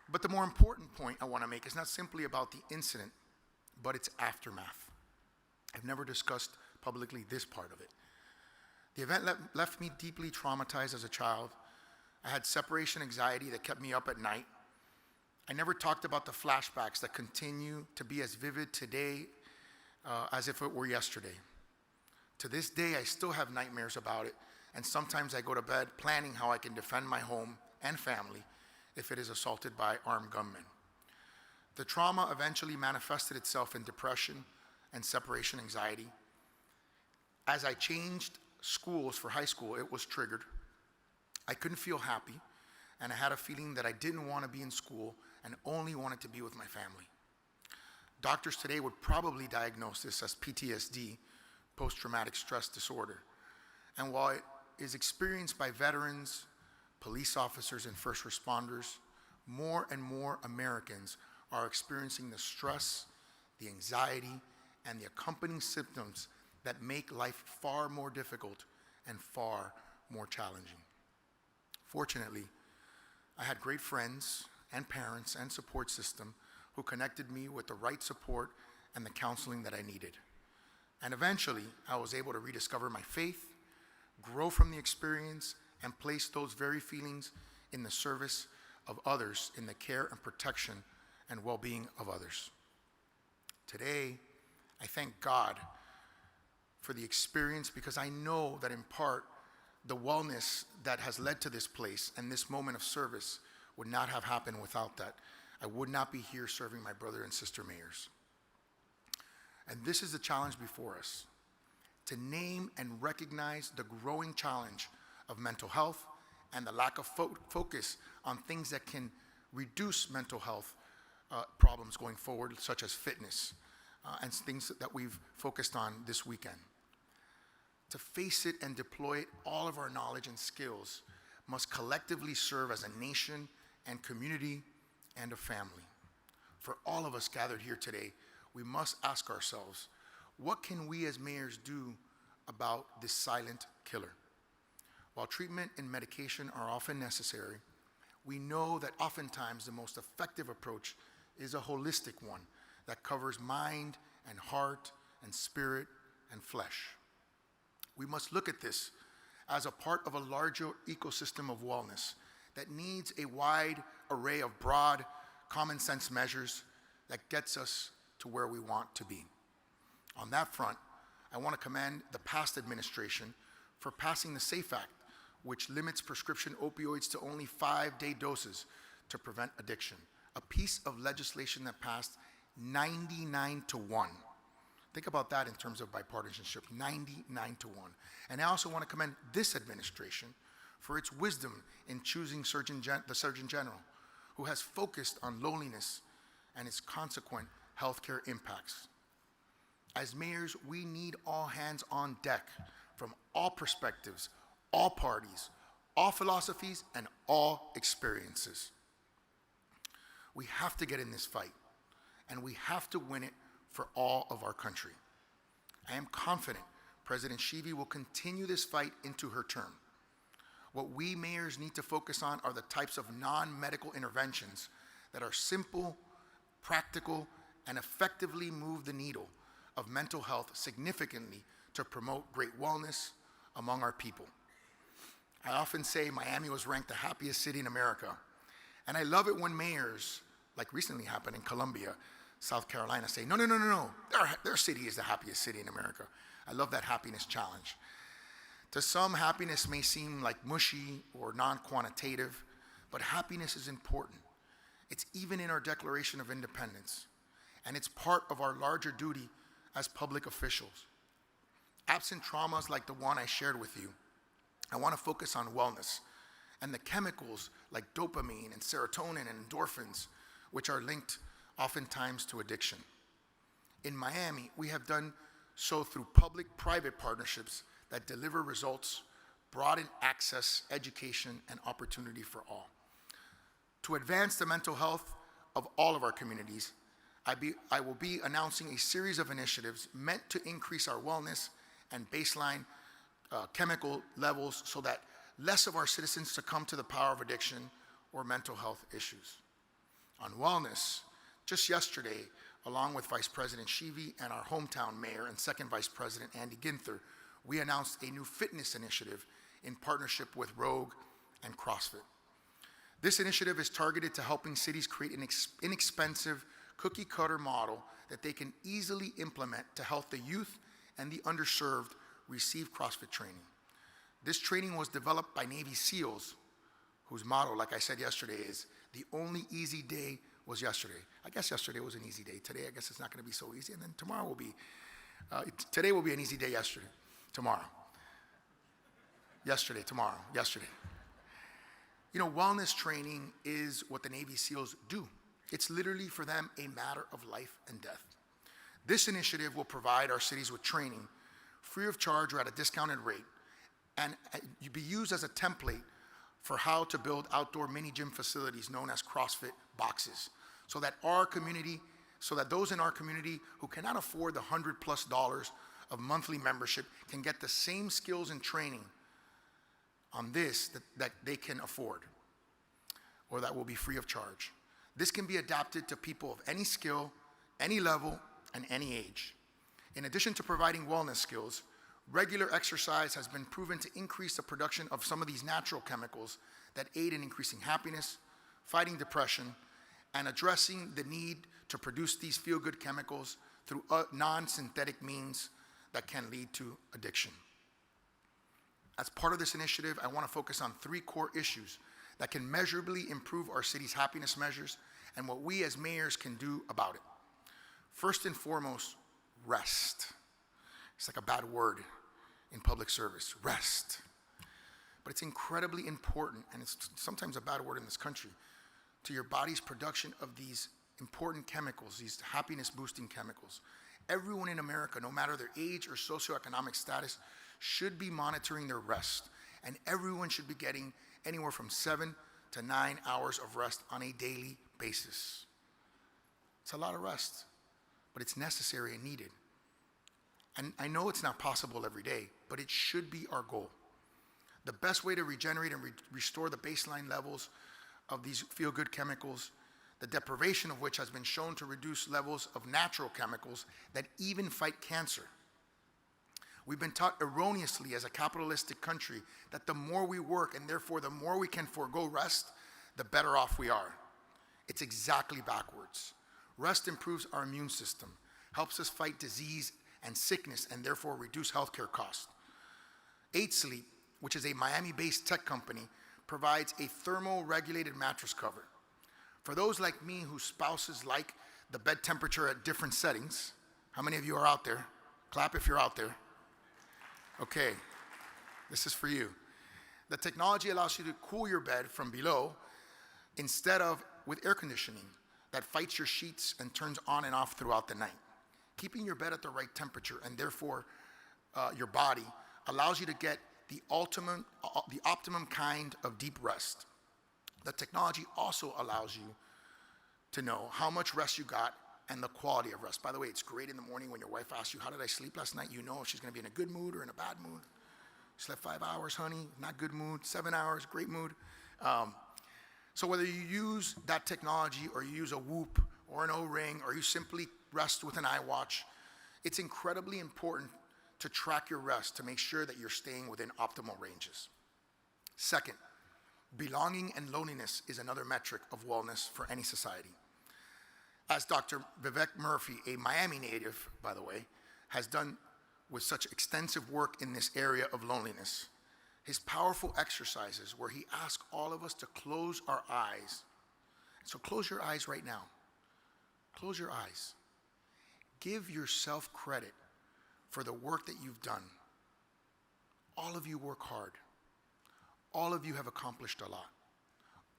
But the more important point I want to make is not simply about the incident, but its aftermath. I've never discussed publicly this part of it. The event left me deeply traumatized as a child. I had separation anxiety that kept me up at night. I never talked about the flashbacks that continue to be as vivid today as if it were yesterday. To this day, I still have nightmares about it, and sometimes I go to bed planning how I can defend my home and family if it is assaulted by armed gunmen. The trauma eventually manifested itself in depression and separation anxiety. As I changed schools for high school, it was triggered. I couldn't feel happy, and I had a feeling that I didn't want to be in school and only wanted to be with my family. Doctors today would probably diagnose this as PTSD, post-traumatic stress disorder. And while it is experienced by veterans, police officers, and first responders, more and more Americans are experiencing the stress, the anxiety, and the accompanying symptoms that make life far more difficult and far more challenging. Fortunately, I had great friends and parents and support system who connected me with the right support and the counseling that I needed. And eventually, I was able to rediscover my faith, grow from the experience, and place those very feelings in the service of others in the care and protection and well-being of others. Today, I thank God for the experience, because I know that in part, the wellness that has led to this place and this moment of service would not have happened without that. I would not be here serving my brother and sister mayors. And this is the challenge before us, to name and recognize the growing challenge of mental health and the lack of focus on things that can reduce mental health problems going forward, such as fitness and things that we've focused on this weekend. To face it and deploy it, all of our knowledge and skills must collectively serve as a nation and community and a family. For all of us gathered here today, we must ask ourselves, what can we as mayors do about this silent killer? While treatment and medication are often necessary, we know that oftentimes the most effective approach is a holistic one that covers mind and heart and spirit and flesh. We must look at this as a part of a larger ecosystem of wellness that needs a wide array of broad, common sense measures that gets us to where we want to be. On that front, I want to commend the past administration for passing the SAFE Act, which limits prescription opioids to only 5-day doses to prevent addiction, a piece of legislation that passed 99-1. Think about that in terms of bipartisanship, 99-1. And I also want to commend this administration for its wisdom in choosing the Surgeon General, who has focused on loneliness and its consequent healthcare impacts. As mayors, we need all hands on deck from all perspectives, all parties, all philosophies, and all experiences. We have to get in this fight, and we have to win it for all of our country. I am confident President Shivi will continue this fight into her term. What we mayors need to focus on are the types of non-medical interventions that are simple, practical, and effectively move the needle of mental health significantly to promote great wellness among our people. I often say Miami was ranked the happiest city in America, and I love it when mayors, like recently happened in Columbia, South Carolina, say, no, their city is the happiest city in America. I love that happiness challenge. To some, happiness may seem like mushy or non-quantitative, but happiness is important. It's even in our Declaration of Independence, and it's part of our larger duty as public officials. Absent traumas like the one I shared with you, I want to focus on wellness and the chemicals like dopamine and serotonin and endorphins, which are linked oftentimes to addiction. In Miami, we have done so through public-private partnerships that deliver results, broaden access, education, and opportunity for all. To advance the mental health of all of our communities, I will be announcing a series of initiatives meant to increase our wellness and baseline chemical levels so that less of our citizens succumb to the power of addiction or mental health issues. On wellness, just yesterday, along with Vice President Shivi and our hometown mayor and second Vice President Andy Ginther, we announced a new fitness initiative in partnership with Rogue and CrossFit. This initiative is targeted to helping cities create an inexpensive cookie-cutter model that they can easily implement to help the youth and the underserved receive CrossFit training. This training was developed by Navy SEALs, whose motto, like I said yesterday, is the only easy day was yesterday. I guess yesterday was an easy day. Today, I guess it's not going to be so easy, and then tomorrow will be, today will be an easy day yesterday, tomorrow. Yesterday, tomorrow, yesterday. You know, wellness training is what the Navy SEALs do. It's literally for them a matter of life and death. This initiative will provide our cities with training free of charge or at a discounted rate, and be used as a template for how to build outdoor mini gym facilities known as CrossFit boxes, so that those in our community who cannot afford the $100+ of monthly membership can get the same skills and training on this that they can afford, or that will be free of charge. This can be adapted to people of any skill, any level, and any age. In addition to providing wellness skills, regular exercise has been proven to increase the production of some of these natural chemicals that aid in increasing happiness, fighting depression, and addressing the need to produce these feel-good chemicals through non-synthetic means that can lead to addiction. As part of this initiative, I want to focus on 3 core issues that can measurably improve our city's happiness measures and what we as mayors can do about it. First and foremost, rest. It's like a bad word in public service, rest. But it's incredibly important, and it's sometimes a bad word in this country, to your body's production of these important chemicals, these happiness-boosting chemicals. Everyone in America, no matter their age or socioeconomic status, should be monitoring their rest, and everyone should be getting anywhere from 7 to 9 hours of rest on a daily basis. It's a lot of rest, but it's necessary and needed. And I know it's not possible every day, but it should be our goal. The best way to regenerate and restore the baseline levels of these feel-good chemicals, the deprivation of which has been shown to reduce levels of natural chemicals that even fight cancer. We've been taught erroneously as a capitalistic country that the more we work and therefore the more we can forego rest, the better off we are. It's exactly backwards. Rest improves our immune system, helps us fight disease and sickness, and therefore reduce healthcare costs. 8 Sleep, which is a Miami-based tech company, provides a thermo-regulated mattress cover. For those like me whose spouses like the bed temperature at different settings, how many of you are out there? Clap if you're out there. Okay, this is for you. The technology allows you to cool your bed from below instead of with air conditioning that fights your sheets and turns on and off throughout the night. Keeping your bed at the right temperature and therefore your body allows you to get the optimum kind of deep rest. The technology also allows you to know how much rest you got and the quality of rest. By the way, it's great in the morning when your wife asks you, how did I sleep last night? You know if she's gonna be in a good mood or in a bad mood. Slept 5 hours, honey, not good mood. 7 hours, great mood. So whether you use that technology or you use a Whoop or an O-ring or you simply rest with an iWatch, it's incredibly important to track your rest to make sure that you're staying within optimal ranges. Second, belonging and loneliness is another metric of wellness for any society. As Dr. Vivek Murphy, a Miami native, by the way, has done with such extensive work in this area of loneliness, his powerful exercises where he asks all of us to close our eyes. So close your eyes right now. Close your eyes. Give yourself credit for the work that you've done. All of you work hard. All of you have accomplished a lot.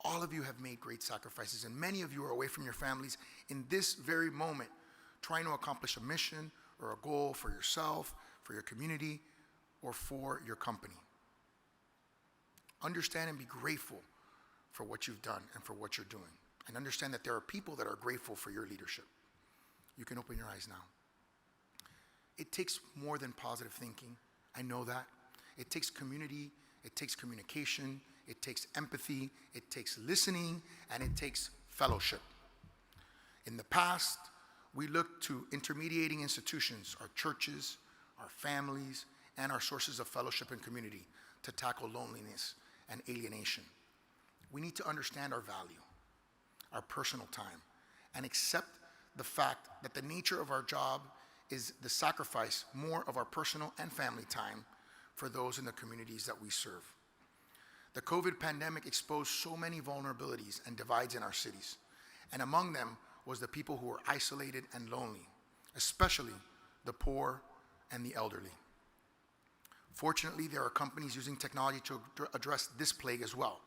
All of you have made great sacrifices, and many of you are away from your families in this very moment, trying to accomplish a mission or a goal for yourself, for your community, or for your company. Understand and be grateful for what you've done and for what you're doing. And understand that there are people that are grateful for your leadership. You can open your eyes now. It takes more than positive thinking. I know that. It takes community. It takes communication. It takes empathy. It takes listening. And it takes fellowship. In the past, we looked to intermediating institutions, our churches, our families, and our sources of fellowship and community to tackle loneliness and alienation. We need to understand our value, our personal time, and accept the fact that the nature of our job is the sacrifice more of our personal and family time for those in the communities that we serve. The COVID pandemic exposed so many vulnerabilities and divides in our cities, and among them was the people who were isolated and lonely, especially the poor and the elderly. Fortunately, there are companies using technology to address this plague as well.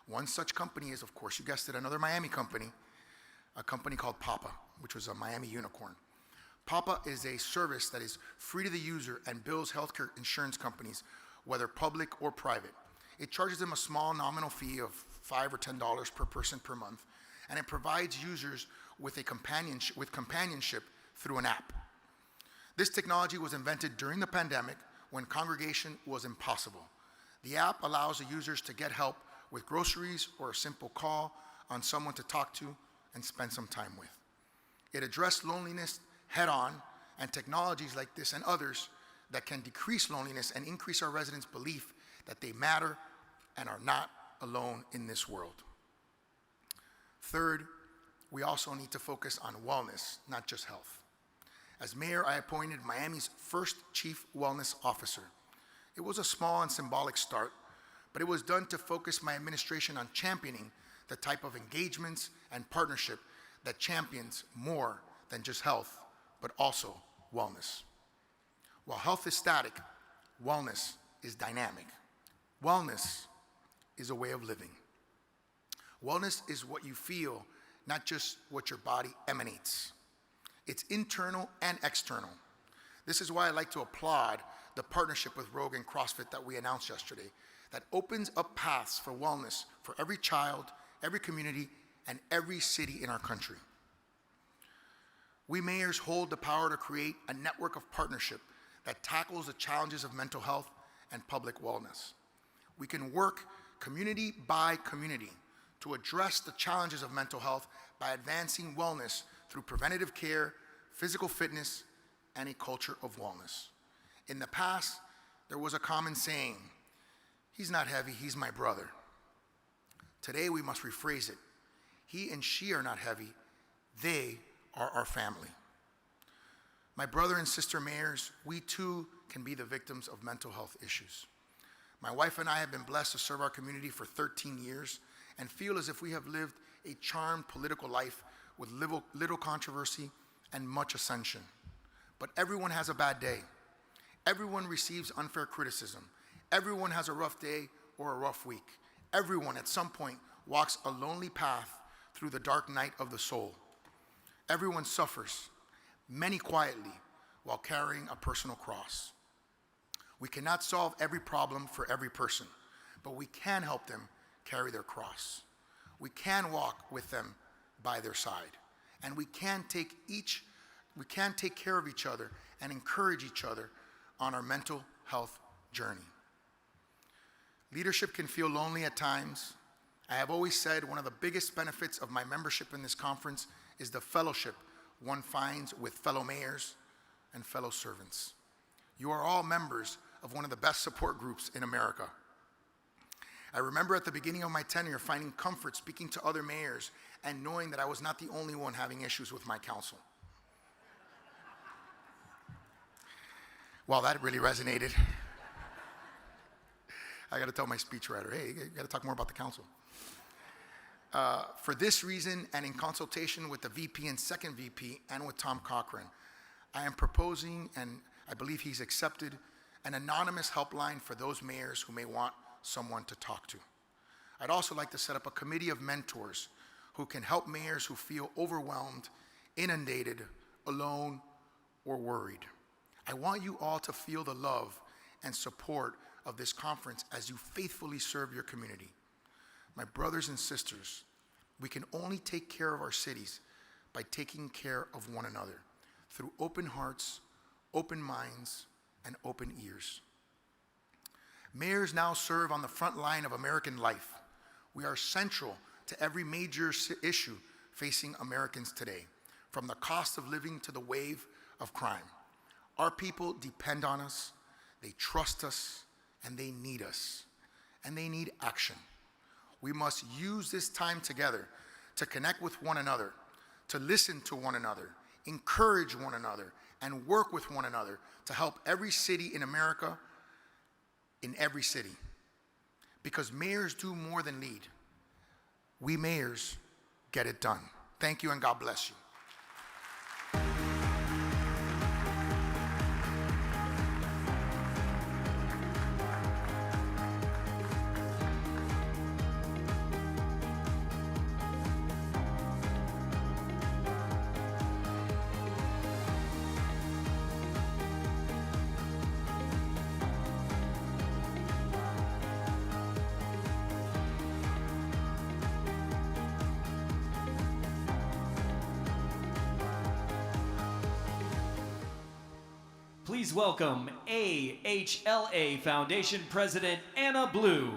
One such company is, of course, you guessed it, another Miami company, a company called Papa, which was a Miami unicorn. Papa is a service that is free to the user and bills healthcare insurance companies, whether public or private. It charges them a small nominal fee of $5 or $10 per person per month, and it provides users with companionship through an app. This technology was invented during the pandemic when congregation was impossible. The app allows the users to get help with groceries or a simple call on someone to talk to and spend some time with. It addressed loneliness head on, and technologies like this and others that can decrease loneliness and increase our residents' belief that they matter and are not alone in this world. Third, we also need to focus on wellness, not just health. As mayor, I appointed Miami's first chief wellness officer. It was a small and symbolic start, but it was done to focus my administration on championing the type of engagements and partnership that champions more than just health, but also wellness. While health is static, wellness is dynamic. Wellness is a way of living. Wellness is what you feel, not just what your body emanates. It's internal and external. This is why I like to applaud the partnership with Rogue and CrossFit that we announced yesterday, that opens up paths for wellness for every child, every community, and every city in our country. We mayors hold the power to create a network of partnership that tackles the challenges of mental health and public wellness. We can work community by community to address the challenges of mental health by advancing wellness through preventative care, physical fitness, and a culture of wellness. In the past, there was a common saying, "He's not heavy, he's my brother." Today, we must rephrase it. He and she are not heavy, they are our family. My brother and sister mayors, we too can be the victims of mental health issues. My wife and I have been blessed to serve our community for 13 years and feel as if we have lived a charmed political life with little controversy and much ascension. But everyone has a bad day. Everyone receives unfair criticism. Everyone has a rough day or a rough week. Everyone at some point walks a lonely path through the dark night of the soul. Everyone suffers, many quietly, while carrying a personal cross. We cannot solve every problem for every person, but we can help them carry their cross. We can walk with them by their side, and we can take care of each other and encourage each other on our mental health journey. Leadership can feel lonely at times. I have always said one of the biggest benefits of my membership in this conference is the fellowship one finds with fellow mayors and fellow servants. You are all members of one of the best support groups in America. I remember at the beginning of my tenure finding comfort speaking to other mayors and knowing that I was not the only one having issues with my council. Well, that really resonated. I got to tell my speechwriter, hey, you got to talk more about the council. For this reason, and in consultation with the VP and second VP and with Tom Cochran, I am proposing, and I believe he's accepted, an anonymous helpline for those mayors who may want someone to talk to. I'd also like to set up a committee of mentors who can help mayors who feel overwhelmed, inundated, alone, or worried. I want you all to feel the love and support of this conference as you faithfully serve your community. My brothers and sisters, we can only take care of our cities by taking care of one another through open hearts, open minds, and open ears. Mayors now serve on the front line of American life. We are central to every major issue facing Americans today, from the cost of living to the wave of crime. Our people depend on us, they trust us, and they need us, and they need action. We must use this time together to connect with one another, to listen to one another, encourage one another, and work with one another to help every city in America, in every city. Because mayors do more than lead. We mayors get it done. Thank you and God bless you. Please welcome AHLA Foundation President Anna Blue.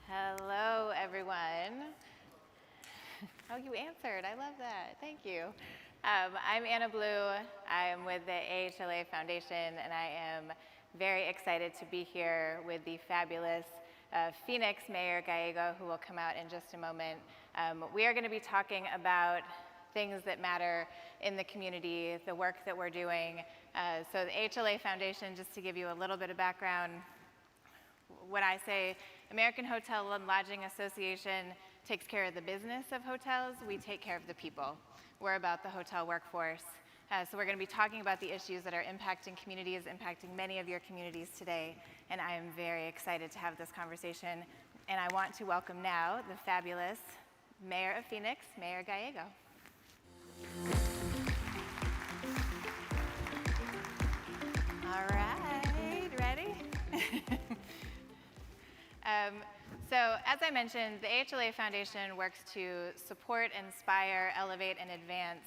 Hello, everyone. Oh, you answered. I love that. Thank you. I'm Anna Blue. I'm with the AHLA Foundation, and I am very excited to be here with the fabulous Phoenix Mayor Gallego, who will come out in just a moment. We are going to be talking about things that matter in the community, the work that we're doing. So the AHLA Foundation, just to give you a little bit of background, when I say American Hotel and Lodging Association takes care of the business of hotels, we take care of the people. We're about the hotel workforce. So we're going to be talking about the issues that are impacting communities, impacting many of your communities today, and I am very excited to have this conversation. And I want to welcome now the fabulous Mayor of Phoenix, Mayor Gallego. All right, ready? So as I mentioned, the AHLA Foundation works to support, inspire, elevate, and advance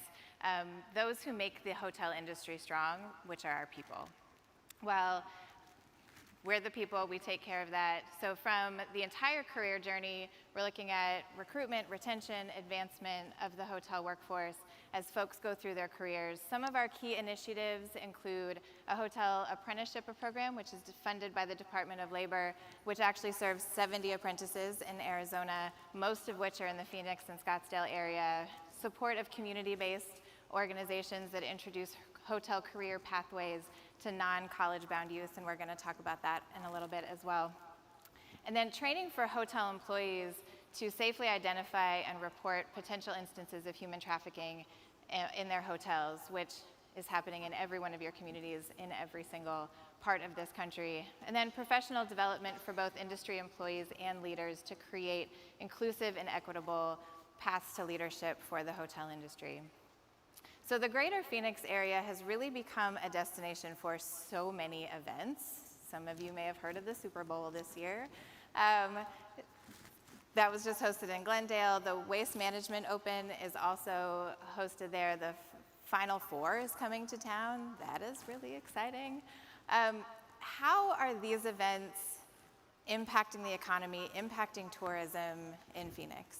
those who make the hotel industry strong, which are our people. Well, we're the people, we take care of that. So from the entire career journey, we're looking at recruitment, retention, advancement of the hotel workforce as folks go through their careers. Some of our key initiatives include a hotel apprenticeship program, which is funded by the Department of Labor, which actually serves 70 apprentices in Arizona, most of which are in the Phoenix and Scottsdale area. Support of community-based organizations that introduce hotel career pathways to non-college bound youth, and we're going to talk about that in a little bit as well. And then training for hotel employees to safely identify and report potential instances of human trafficking in their hotels, which is happening in every one of your communities in every single part of this country. And then professional development for both industry employees and leaders to create inclusive and equitable paths to leadership for the hotel industry. So the greater Phoenix area has really become a destination for so many events. Some of you may have heard of the Super Bowl this year. That was just hosted in Glendale. The Waste Management Open is also hosted there. The Final Four is coming to town. That is really exciting. How are these events impacting the economy, impacting tourism in Phoenix?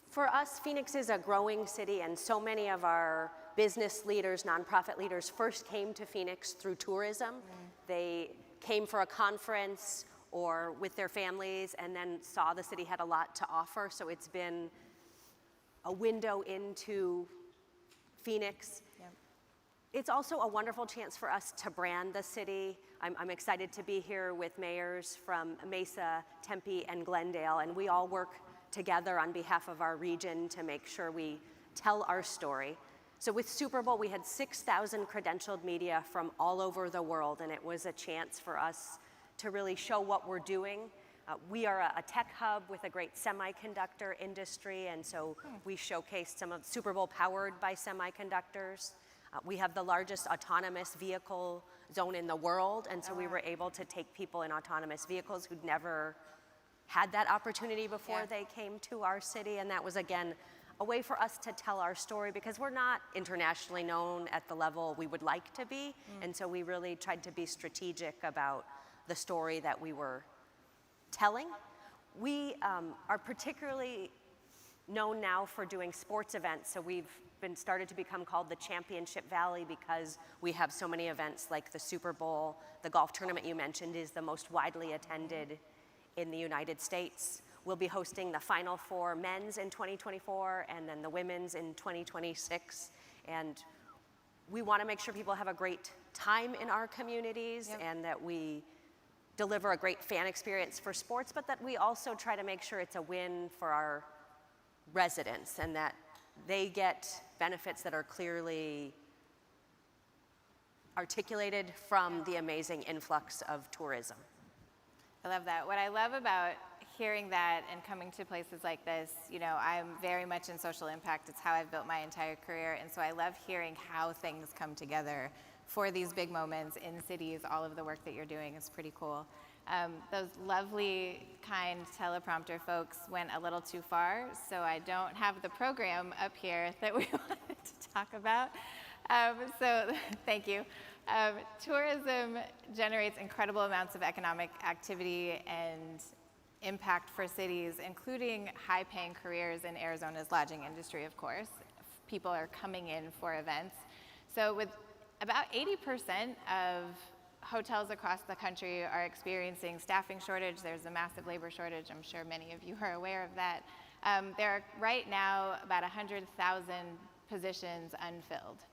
For us, Phoenix is a growing city, and so many of our business leaders, nonprofit leaders, first came to Phoenix through tourism. They came for a conference or with their families and then saw the city had a lot to offer, so it's been a window into Phoenix. Yep. It's also a wonderful chance for us to brand the city. I'm excited to be here with mayors from Mesa, Tempe, and Glendale, and we all work together on behalf of our region to make sure we tell our story. So with Super Bowl, we had 6,000 credentialed media from all over the world, and it was a chance for us to really show what we're doing. We are a tech hub with a great semiconductor industry, and so we showcased some of Super Bowl powered by semiconductors. We have the largest autonomous vehicle zone in the world, and so we were able to take people in autonomous vehicles who'd never had that opportunity before they came to our city, and that was, again, a way for us to tell our story because we're not internationally known at the level we would like to be, and so we really tried to be strategic about the story that we were telling. We are particularly known now for doing sports events, so we've been started to become called the Championship Valley because we have so many events like the Super Bowl. The golf tournament you mentioned is the most widely attended in the United States. We'll be hosting the Final Four men's in 2024 and then the women's in 2026. And we want to make sure people have a great time in our communities and that we deliver a great fan experience for sports, but that we also try to make sure it's a win for our residents and that they get benefits that are clearly articulated from the amazing influx of tourism. I love that. What I love about hearing that and coming to places like this, you know, I'm very much in social impact. It's how I've built my entire career. And so I love hearing how things come together for these big moments in cities. All of the work that you're doing is pretty cool. Those lovely, kind teleprompter folks went a little too far, so I don't have the program up here that we wanted to talk about. So thank you. Tourism generates incredible amounts of economic activity and impact for cities, including high-paying careers in Arizona's lodging industry, of course. people are coming in for events. So with about 80% of hotels across the country are experiencing staffing shortage. There's a massive labor shortage. I'm sure many of you are aware of that. There are right now about 100,000 positions unfilled.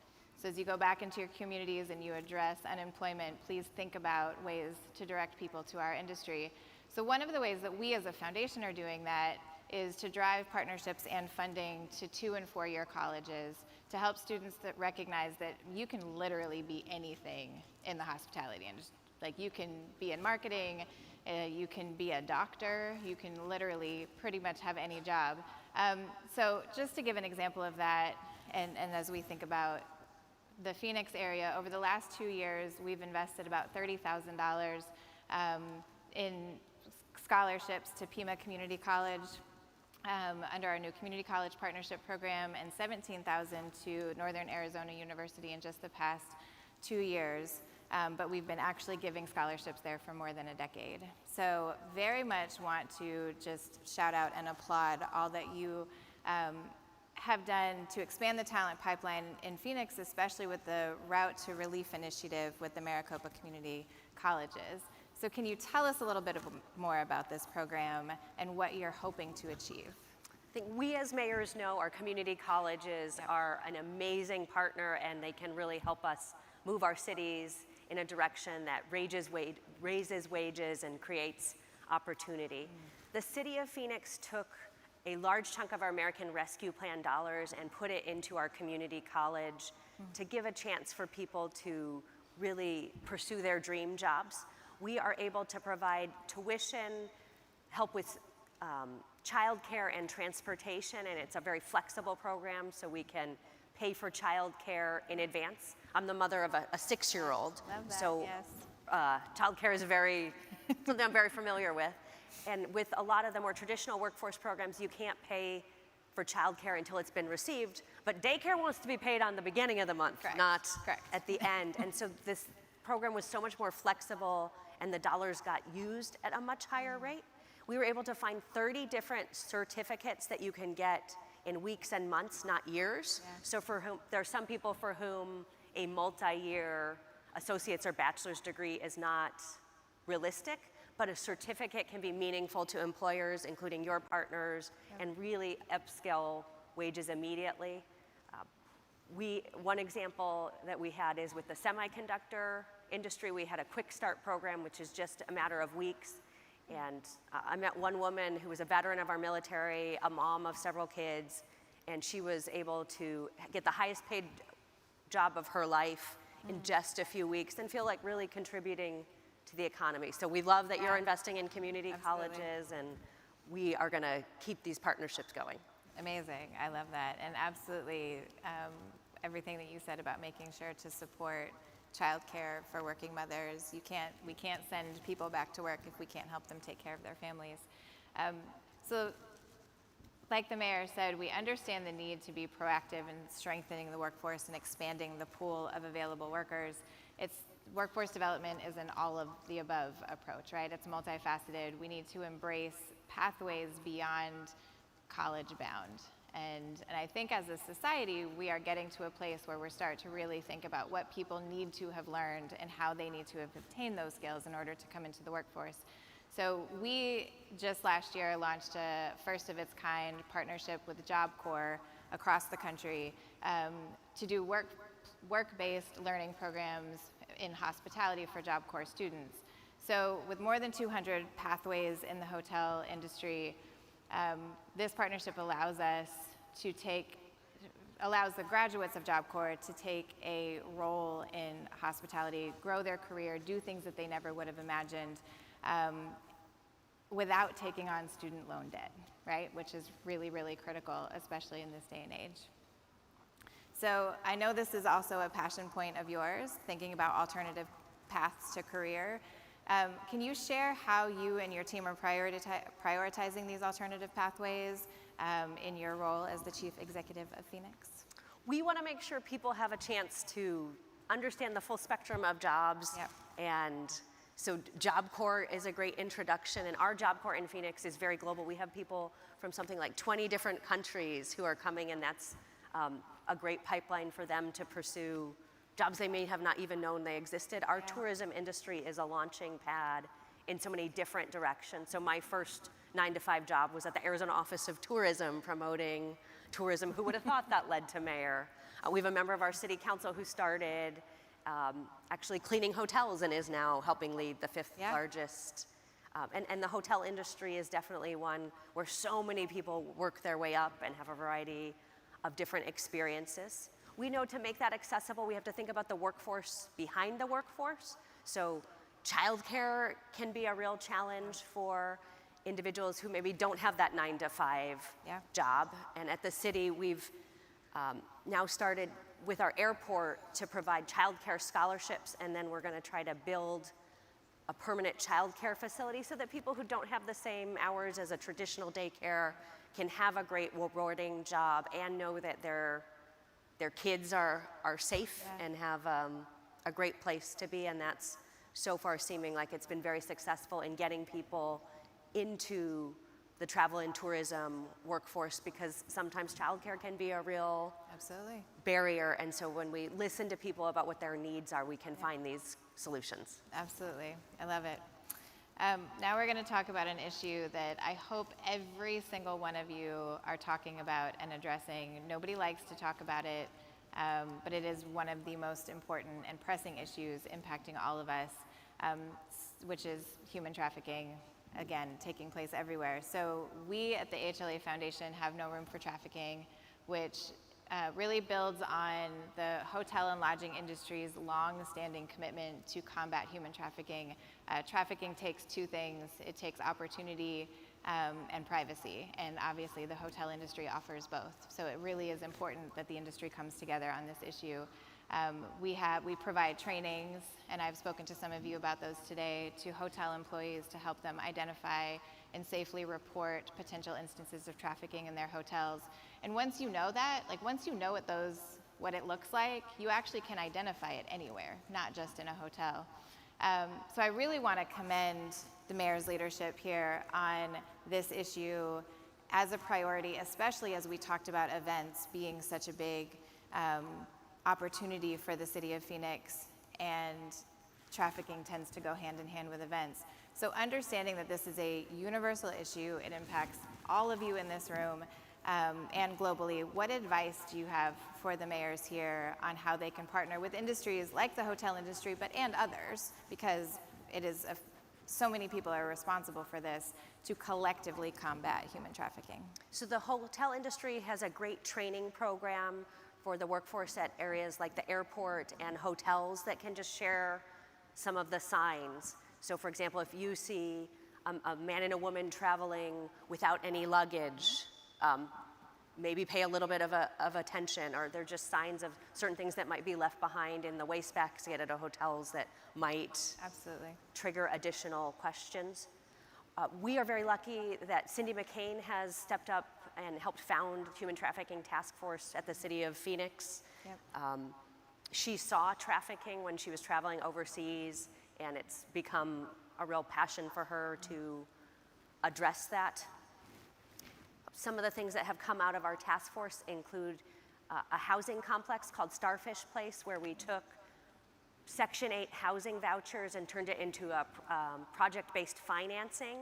So as you go back into your communities and you address unemployment, please think about ways to direct people to our industry. So one of the ways that we as a foundation are doing that is to drive partnerships and funding to 2- and 4-year colleges to help students that recognize that you can literally be anything in the hospitality industry. Like you can be in marketing, you can be a doctor, you can literally pretty much have any job. So just to give an example of that, and as we think about the Phoenix area, over the last 2 years, we've invested about $30,000 in scholarships to Pima Community College under our new Community College Partnership Program, and $17,000 to Northern Arizona University in just the past 2 years. But we've been actually giving scholarships there for more than a decade. So very much want to just shout out and applaud all that you have done to expand the talent pipeline in Phoenix, especially with the Route to Relief initiative with the Maricopa Community Colleges. So can you tell us a little bit more about this program and what you're hoping to achieve? I think we as mayors know our community colleges are an amazing partner, and they can really help us move our cities in a direction that raises wages and creates opportunity. The city of Phoenix took a large chunk of our American Rescue Plan dollars and put it into our community college to give a chance for people to really pursue their dream jobs. We are able to provide tuition, help with childcare and transportation, and it's a very flexible program, so we can pay for childcare in advance. I'm the mother of a 6-year-old, so yes. Childcare is something I'm very familiar with. And with a lot of the more traditional workforce programs, you can't pay for childcare until it's been received, but daycare wants to be paid on the beginning of the month, not at the end. And so this program was so much more flexible, and the dollars got used at a much higher rate. We were able to find 30 different certificates that you can get in weeks and months, not years. Yeah. So there are some people for whom a multi-year associate's or bachelor's degree is not realistic, but a certificate can be meaningful to employers, including your partners, and really upscale wages immediately. One example that we had is with the semiconductor industry. We had a quick start program, which is just a matter of weeks. And I met one woman who was a veteran of our military, a mom of several kids, and she was able to get the highest paid job of her life in just a few weeks and feel like really contributing to the economy. So we love that you're investing in community colleges, and we are going to keep these partnerships going. Amazing. I love that. And absolutely everything that you said about making sure to support childcare for working mothers. We can't send people back to work if we can't help them take care of their families. So like the mayor said, we understand the need to be proactive in strengthening the workforce and expanding the pool of available workers. Workforce development is an all of the above approach, right? It's multifaceted. We need to embrace pathways beyond college bound. And I think as a society, we are getting to a place where we're starting to really think about what people need to have learned and how they need to have obtained those skills in order to come into the workforce. So we just last year launched a first of its kind partnership with Job Corps across the country to do work-based learning programs in hospitality for Job Corps students. So with more than 200 pathways in the hotel industry, this partnership allows the graduates of Job Corps to take a role in hospitality, grow their career, do things that they never would have imagined without taking on student loan debt, right? Which is really, really critical, especially in this day and age. So I know this is also a passion point of yours, thinking about alternative paths to career. Can you share how you and your team are prioritizing these alternative pathways in your role as the Chief Executive of Phoenix? We want to make sure people have a chance to understand the full spectrum of jobs. Yep. And so Job Corps is a great introduction, and our Job Corps in Phoenix is very global. We have people from something like 20 different countries who are coming, and that's a great pipeline for them to pursue jobs they may have not even known they existed. Our tourism industry is a launching pad in so many different directions. So my first 9-to-5 job was at the Arizona Office of Tourism promoting tourism. Who would have thought that led to mayor? We have a member of our city council who started actually cleaning hotels and is now helping lead the fifth largest. And the hotel industry is definitely one where so many people work their way up and have a variety of different experiences. We know to make that accessible, we have to think about the workforce behind the workforce. So childcare can be a real challenge for individuals who maybe don't have that 9-to-5 job. And at the city, we've now started with our airport to provide childcare scholarships, and then we're going to try to build a permanent childcare facility so that people who don't have the same hours as a traditional daycare can have a great, rewarding job and know that their kids are safe and have a great place to be. And that's so far seeming like it's been very successful in getting people into the travel and tourism workforce, because sometimes childcare can be a real barrier. And so when we listen to people about what their needs are, we can find these solutions. Absolutely. I love it. Now we're going to talk about an issue that I hope every single one of you are talking about and addressing. Nobody likes to talk about it, but it is one of the most important and pressing issues impacting all of us, which is human trafficking, again, taking place everywhere. So we at the HLA Foundation have No Room for Trafficking, which really builds on the hotel and lodging industry's long-standing commitment to combat human trafficking. Trafficking takes two things. It takes opportunity and privacy, and obviously the hotel industry offers both. So it really is important that the industry comes together on this issue. We provide trainings, and I've spoken to some of you about those today, to hotel employees to help them identify and safely report potential instances of trafficking in their hotels. And once you know that, like once you know what it looks like, you actually can identify it anywhere, not just in a hotel. So I really want to commend the mayor's leadership here on this issue as a priority, especially as we talked about events being such a big opportunity for the city of Phoenix, and trafficking tends to go hand in hand with events. So understanding that this is a universal issue, it impacts all of you in this room and globally, what advice do you have for the mayors here on how they can partner with industries like the hotel industry, and others, because it is so many people are responsible for this, to collectively combat human trafficking? So the hotel industry has a great training program for the workforce at areas like the airport and hotels that can just share some of the signs. So for example, if you see a man and a woman traveling without any luggage, maybe pay a little bit of attention, or they're just signs of certain things that might be left behind in the waste basket at hotels that might trigger additional questions. We are very lucky that Cindy McCain has stepped up and helped found Human Trafficking Task Force at the city of Phoenix. She saw trafficking when she was traveling overseas, and it's become a real passion for her to address that. Some of the things that have come out of our task force include a housing complex called Starfish Place, where we took Section 8 housing vouchers and turned it into a project-based financing,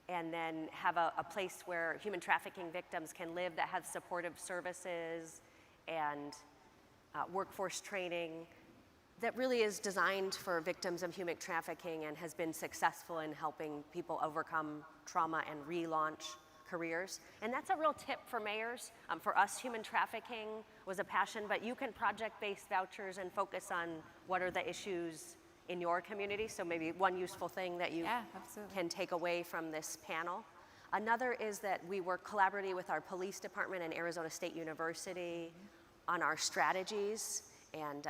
and then have a place where human trafficking victims can live that has supportive services and workforce training that really is designed for victims of human trafficking and has been successful in helping people overcome trauma and relaunch careers. And that's a real tip for mayors. For us, human trafficking was a passion, but you can project-based vouchers and focus on what are the issues in your community. So maybe one useful thing that you can take away from this panel. Another is that we work collaboratively with our police department and Arizona State University on our strategies, and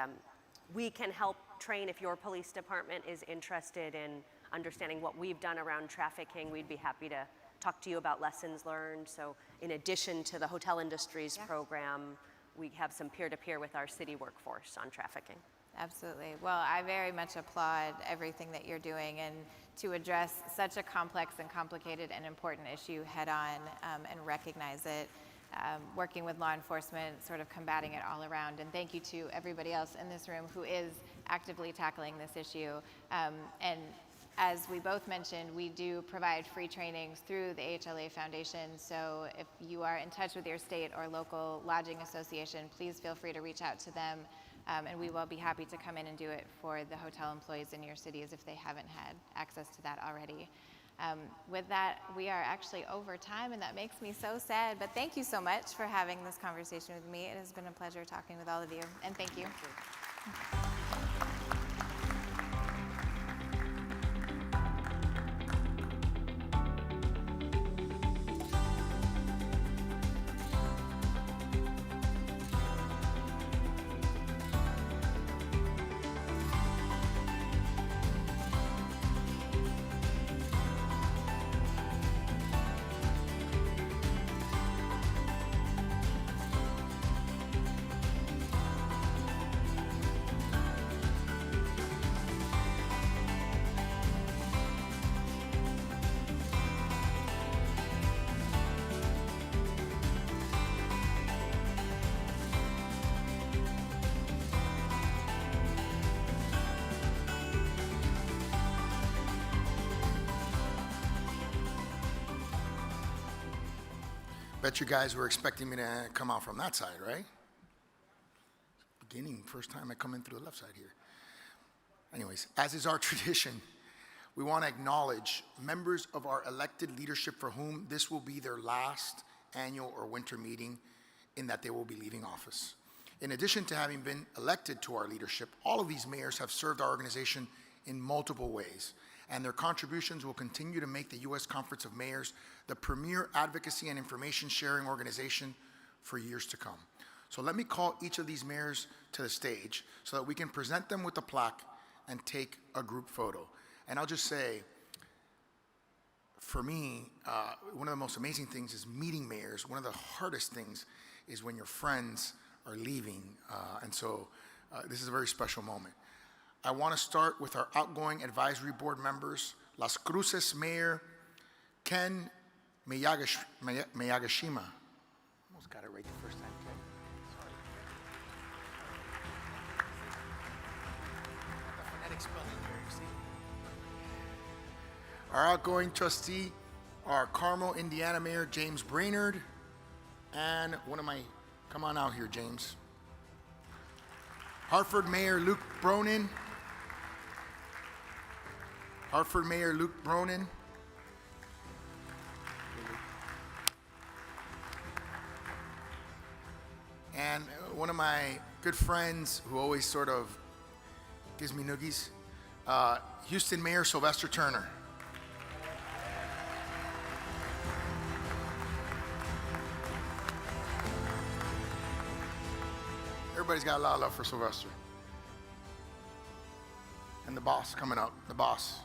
we can help train if your police department is interested in understanding what we've done around trafficking. We'd be happy to talk to you about lessons learned. So in addition to the hotel industry's program, we have some peer-to-peer with our city workforce on trafficking. Absolutely. Well, I very much applaud everything that you're doing, and to address such a complex and complicated and important issue head on and recognize it. working with law enforcement, sort of combating it all around. And thank you to everybody else in this room who is actively tackling this issue. And as we both mentioned, we do provide free trainings through the AHLA Foundation. So if you are in touch with your state or local lodging association, please feel free to reach out to them. And we will be happy to come in and do it for the hotel employees in your cities if they haven't had access to that already. With that, we are actually over time, and that makes me so sad. But thank you so much for having this conversation with me. It has been a pleasure talking with all of you, and thank you. Bet you guys were expecting me to come out from that side, right? Beginning, first time I come in through the left side here. Anyways, as is our tradition, we want to acknowledge members of our elected leadership for whom this will be their last annual or winter meeting in that they will be leaving office. In addition to having been elected to our leadership, all of these mayors have served our organization in multiple ways, and their contributions will continue to make the U.S. Conference of Mayors the premier advocacy and information sharing organization for years to come. So let me call each of these mayors to the stage so that we can present them with a plaque and take a group photo. And I'll just say, for me, one of the most amazing things is meeting mayors. One of the hardest things is when your friends are leaving. And so this is a very special moment. I want to start with our outgoing advisory board members, Las Cruces Mayor Ken Miyagashima. Almost got it right the first time, Ken. Sorry. The phonetic spelling there, you see. Our outgoing trustee, our Carmel, Indiana Mayor James Brainerd, and one of my, come on out here, James. Hartford Mayor Luke Bronin. Hartford Mayor Luke Bronin. And one of my good friends who always sort of gives me noogies, Houston Mayor Sylvester Turner. Everybody's got a lot of love for Sylvester. And the boss coming up, the boss.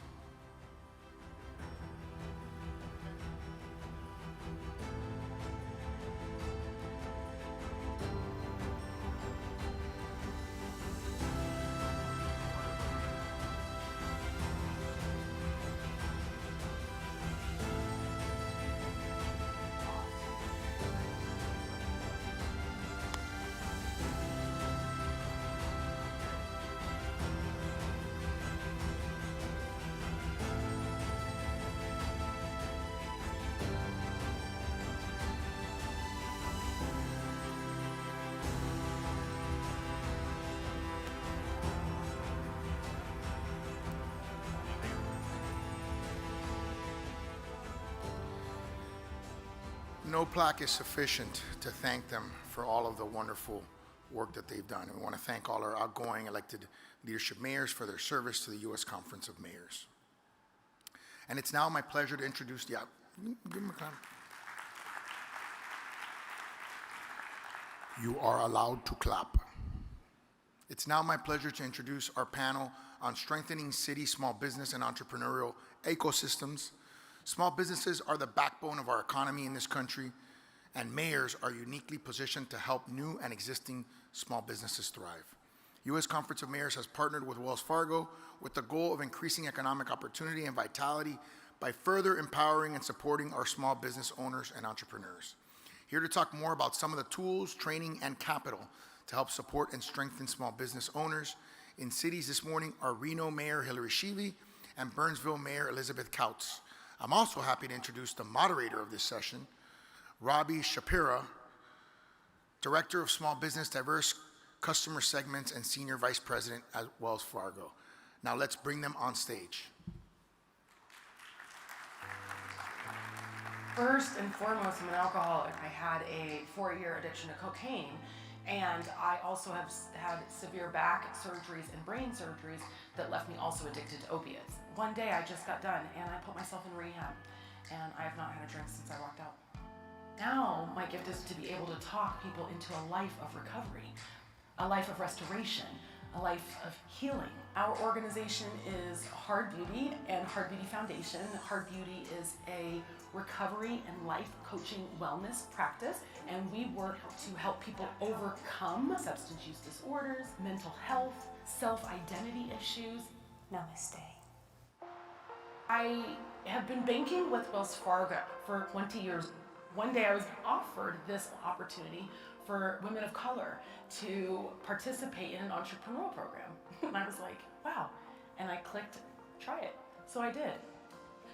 No plaque is sufficient to thank them for all of the wonderful work that they've done. And we want to thank all our outgoing elected leadership mayors for their service to the U.S. Conference of Mayors. And it's now my pleasure to introduce, give them a clap. You are allowed to clap. It's now my pleasure to introduce our panel on strengthening city small business and entrepreneurial ecosystems. Small businesses are the backbone of our economy in this country, and mayors are uniquely positioned to help new and existing small businesses thrive. U.S. Conference of Mayors has partnered with Wells Fargo with the goal of increasing economic opportunity and vitality by further empowering and supporting our small business owners and entrepreneurs. Here to talk more about some of the tools, training, and capital to help support and strengthen small business owners in cities this morning are Reno Mayor Hillary Sheevey and Burnsville Mayor Elizabeth Kautz. I'm also happy to introduce the moderator of this session, Robbie Shapira, Director of Small Business Diverse Customer Segments and Senior Vice President at Wells Fargo. Now let's bring them on stage. First and foremost, I'm an alcoholic. I had a 4-year addiction to cocaine, and I also have had severe back surgeries and brain surgeries that left me also addicted to opiates. One day I just got done and I put myself in rehab, and I have not had a drink since I walked out. Now my gift is to be able to talk people into a life of recovery, a life of restoration, a life of healing. Our organization is Hard Beauty and Hard Beauty Foundation. Hard Beauty is a recovery and life coaching wellness practice, and we work to help people overcome substance use disorders, mental health, self-identity issues. Namaste. I have been banking with Wells Fargo for 20 years. One day I was offered this opportunity for women of color to participate in an entrepreneurial program. And I was like, wow. And I clicked, try it. So I did.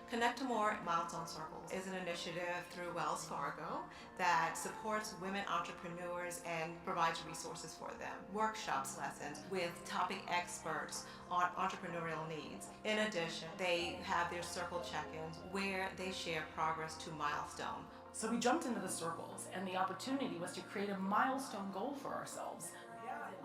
Connect to More Milestone Circles is an initiative through Wells Fargo that supports women entrepreneurs and provides resources for them. Workshops, lessons with topic experts on entrepreneurial needs. In addition, they have their circle check-ins where they share progress to milestone. So we jumped into the circles, and the opportunity was to create a milestone goal for ourselves.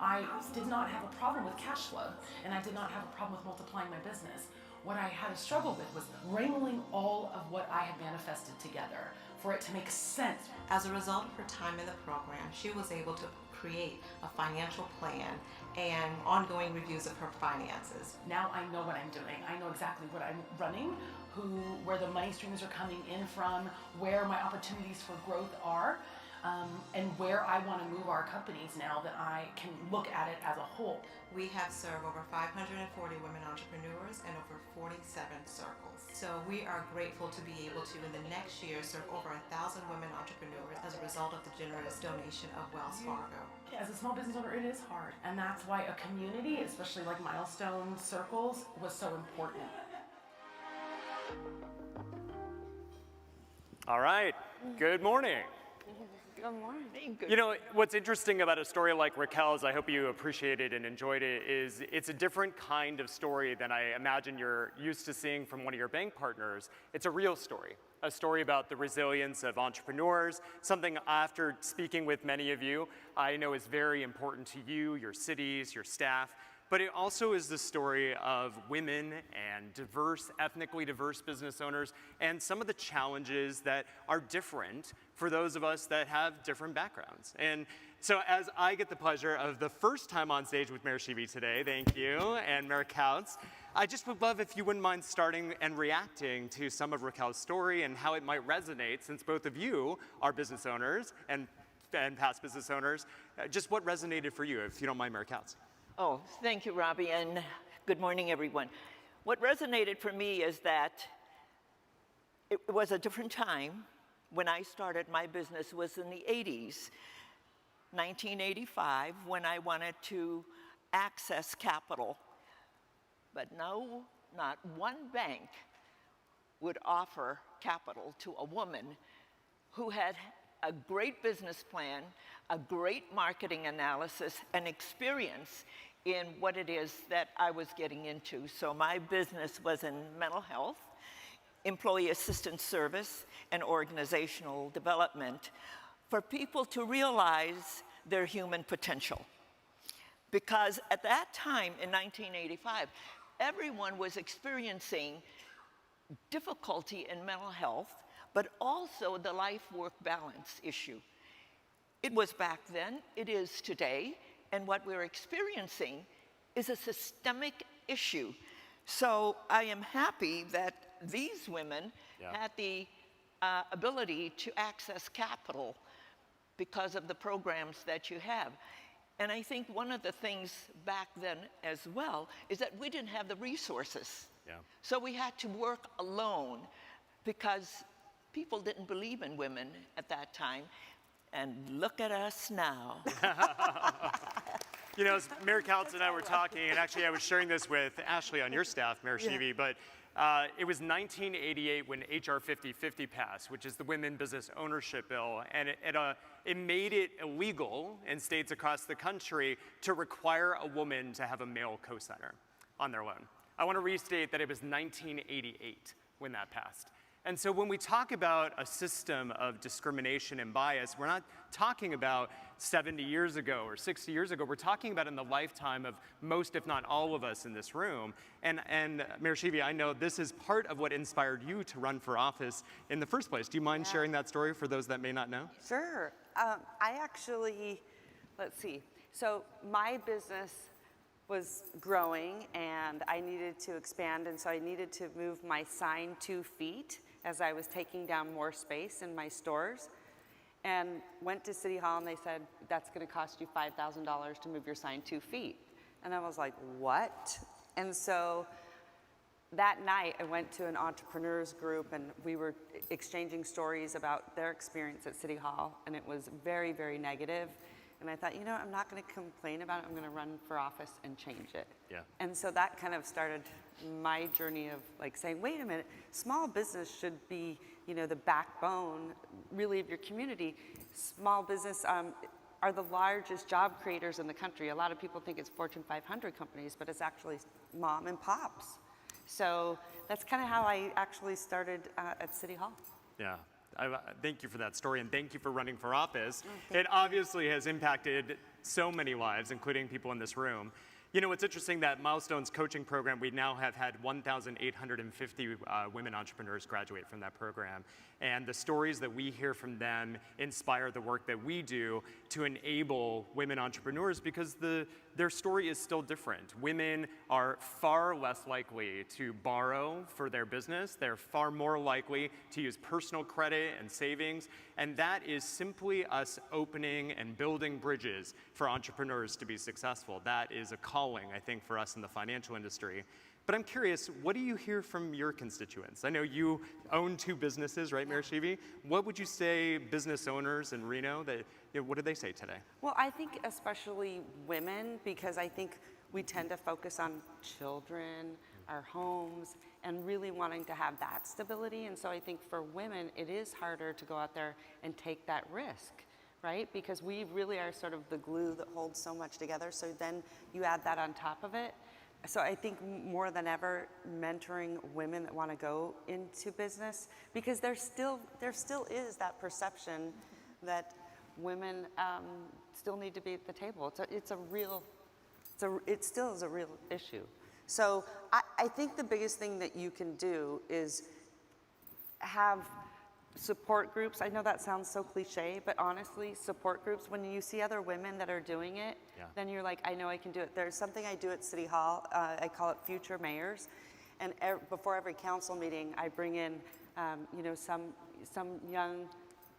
I did not have a problem with cash flow, and I did not have a problem with multiplying my business. What I had a struggle with was wrangling all of what I had manifested together for it to make sense. As a result of her time in the program, she was able to create a financial plan and ongoing reviews of her finances. Now I know what I'm doing. I know exactly what I'm running, where the money streams are coming in from, where my opportunities for growth are, and where I want to move our companies now that I can look at it as a whole. We have served over 540 women entrepreneurs and over 47 circles. So we are grateful to be able to, in the next year, serve over 1,000 women entrepreneurs as a result of the generous donation of Wells Fargo. As a small business owner, it is hard. And that's why a community, especially like milestone circles, was so important. All right, good morning. Good morning. You know, what's interesting about a story like Raquel's, I hope you appreciated and enjoyed it, is it's a different kind of story than I imagine you're used to seeing from one of your bank partners. It's a real story, a story about the resilience of entrepreneurs, something after speaking with many of you, I know is very important to you, your cities, your staff. But it also is the story of women and ethnically diverse business owners and some of the challenges that are different for those of us that have different backgrounds. And so as I get the pleasure of the first time on stage with Mayor Sheevey today, thank you, and Mayor Kautz, I just would love if you wouldn't mind starting and reacting to some of Raquel's story and how it might resonate, since both of you are business owners and past business owners. Just what resonated for you, if you don't mind, Mayor Kautz. Oh, thank you, Robbie, and good morning, everyone. What resonated for me is that it was a different time. When I started my business was in the 80s, 1985, when I wanted to access capital. But no, not one bank would offer capital to a woman who had a great business plan, a great marketing analysis, and experience in what it is that I was getting into. So my business was in mental health, employee assistance service, and organizational development for people to realize their human potential. Because at that time in 1985, everyone was experiencing difficulty in mental health, but also the life-work balance issue. It was back then, it is today, and what we're experiencing is a systemic issue. So I am happy that these women had the ability to access capital because of the programs that you have. And I think one of the things back then as well is that we didn't have the resources. So we had to work alone because people didn't believe in women at that time. And look at us now. You know, as Mayor Couts and I were talking, and actually I was sharing this with Ashley on your staff, Mayor Sheevy, but it was 1988 when HR 5050 passed, which is the Women Business Ownership Bill, and it made it illegal in states across the country to require a woman to have a male co-signer on their loan. I want to restate that it was 1988 when that passed. And so when we talk about a system of discrimination and bias, we're not talking about 70 years ago or 60 years ago. We're talking about in the lifetime of most, if not all of us in this room. And Mayor Sheevy, I know this is part of what inspired you to run for office in the first place. Do you mind sharing that story for those that may not know? Sure. I actually, let's see. So my business was growing and I needed to expand, and so I needed to move my sign 2 feet as I was taking down more space in my stores, and went to City Hall and they said, that's gonna cost you $5,000 to move your sign 2 feet. And I was like, what? And so that night I went to an entrepreneurs group and we were exchanging stories about their experience at City Hall, and it was very, very negative. And I thought, you know, I'm not going to complain about it. I'm going to run for office and change it. Yeah. And so that kind of started my journey of like saying, wait a minute, small business should be, you know, the backbone really of your community. Small business are the largest job creators in the country. A lot of people think it's Fortune 500 companies, but it's actually mom and pops. So that's kind of how I actually started at City Hall. Yeah. Thank you for that story, and thank you for running for office. It obviously has impacted so many lives, including people in this room. You know, it's interesting that Milestones coaching program, we now have had 1,850 women entrepreneurs graduate from that program. And the stories that we hear from them inspire the work that we do to enable women entrepreneurs, because their story is still different. Women are far less likely to borrow for their business. They're far more likely to use personal credit and savings. And that is simply us opening and building bridges for entrepreneurs to be successful. That is a calling, I think, for us in the financial industry. But I'm curious, what do you hear from your constituents? I know you own 2 businesses, right, Mayor Sheevy? What would you say business owners in Reno, what do they say today? Well, I think especially women, because I think we tend to focus on children, our homes, and really wanting to have that stability. And so I think for women, it is harder to go out there and take that risk, right? Because we really are sort of the glue that holds so much together. So then you add that on top of it. So I think more than ever, mentoring women that want to go into business, because there still is that perception that women still need to be at the table. It still is a real issue. So I think the biggest thing that you can do is have support groups. I know that sounds so cliche, but honestly, support groups, when you see other women that are doing it, then you're like, I know I can do it. There's something I do at City Hall. I call it Future Mayors. And before every council meeting, I bring in, you know, some young,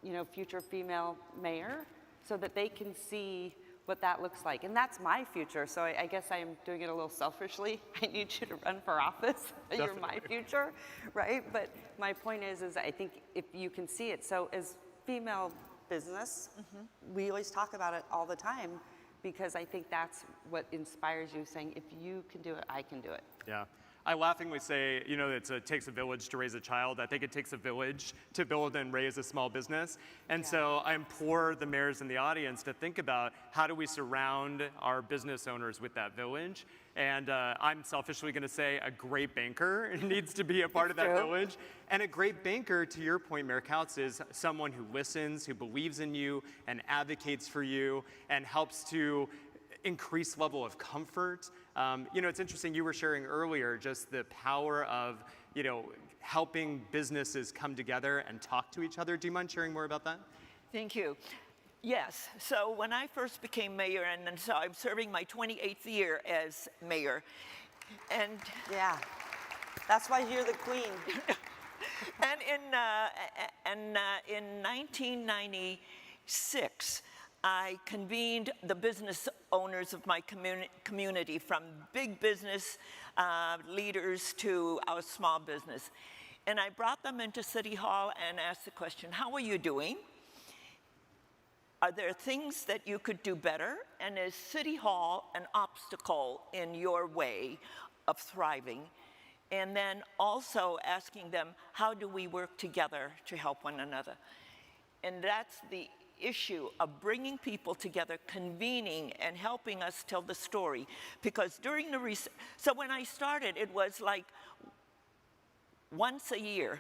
you know, future female mayor, so that they can see what that looks like. And that's my future. So I guess I'm doing it a little selfishly. I need you to run for office. You're my future, right? But my point is I think if you can see it. So as female business, we always talk about it all the time, because I think that's what inspires you, saying, if you can do it, I can do it. Yeah. I laughingly say, you know, it takes a village to raise a child. I think it takes a village to build and raise a small business. And so I implore the mayors in the audience to think about, how do we surround our business owners with that village? And I'm selfishly going to say a great banker needs to be a part of that village. And a great banker, to your point, Mayor Couts, is someone who listens, who believes in you and advocates for you and helps to increased level of comfort. You know, it's interesting, you were sharing earlier just the power of, you know, helping businesses come together and talk to each other. Do you mind sharing more about that? Thank you. Yes, so when I first became mayor, and then so I'm serving my 28th year as mayor, and yeah, that's why you're the queen. And in 1996, I convened the business owners of my community, from big business leaders to our small business. And I brought them into City Hall and asked the question, how are you doing? Are there things that you could do better? And is City Hall an obstacle in your way of thriving? And then also asking them, how do we work together to help one another? And that's the issue of bringing people together, convening, and helping us tell the story. Because during the so when I started, it was like once a year.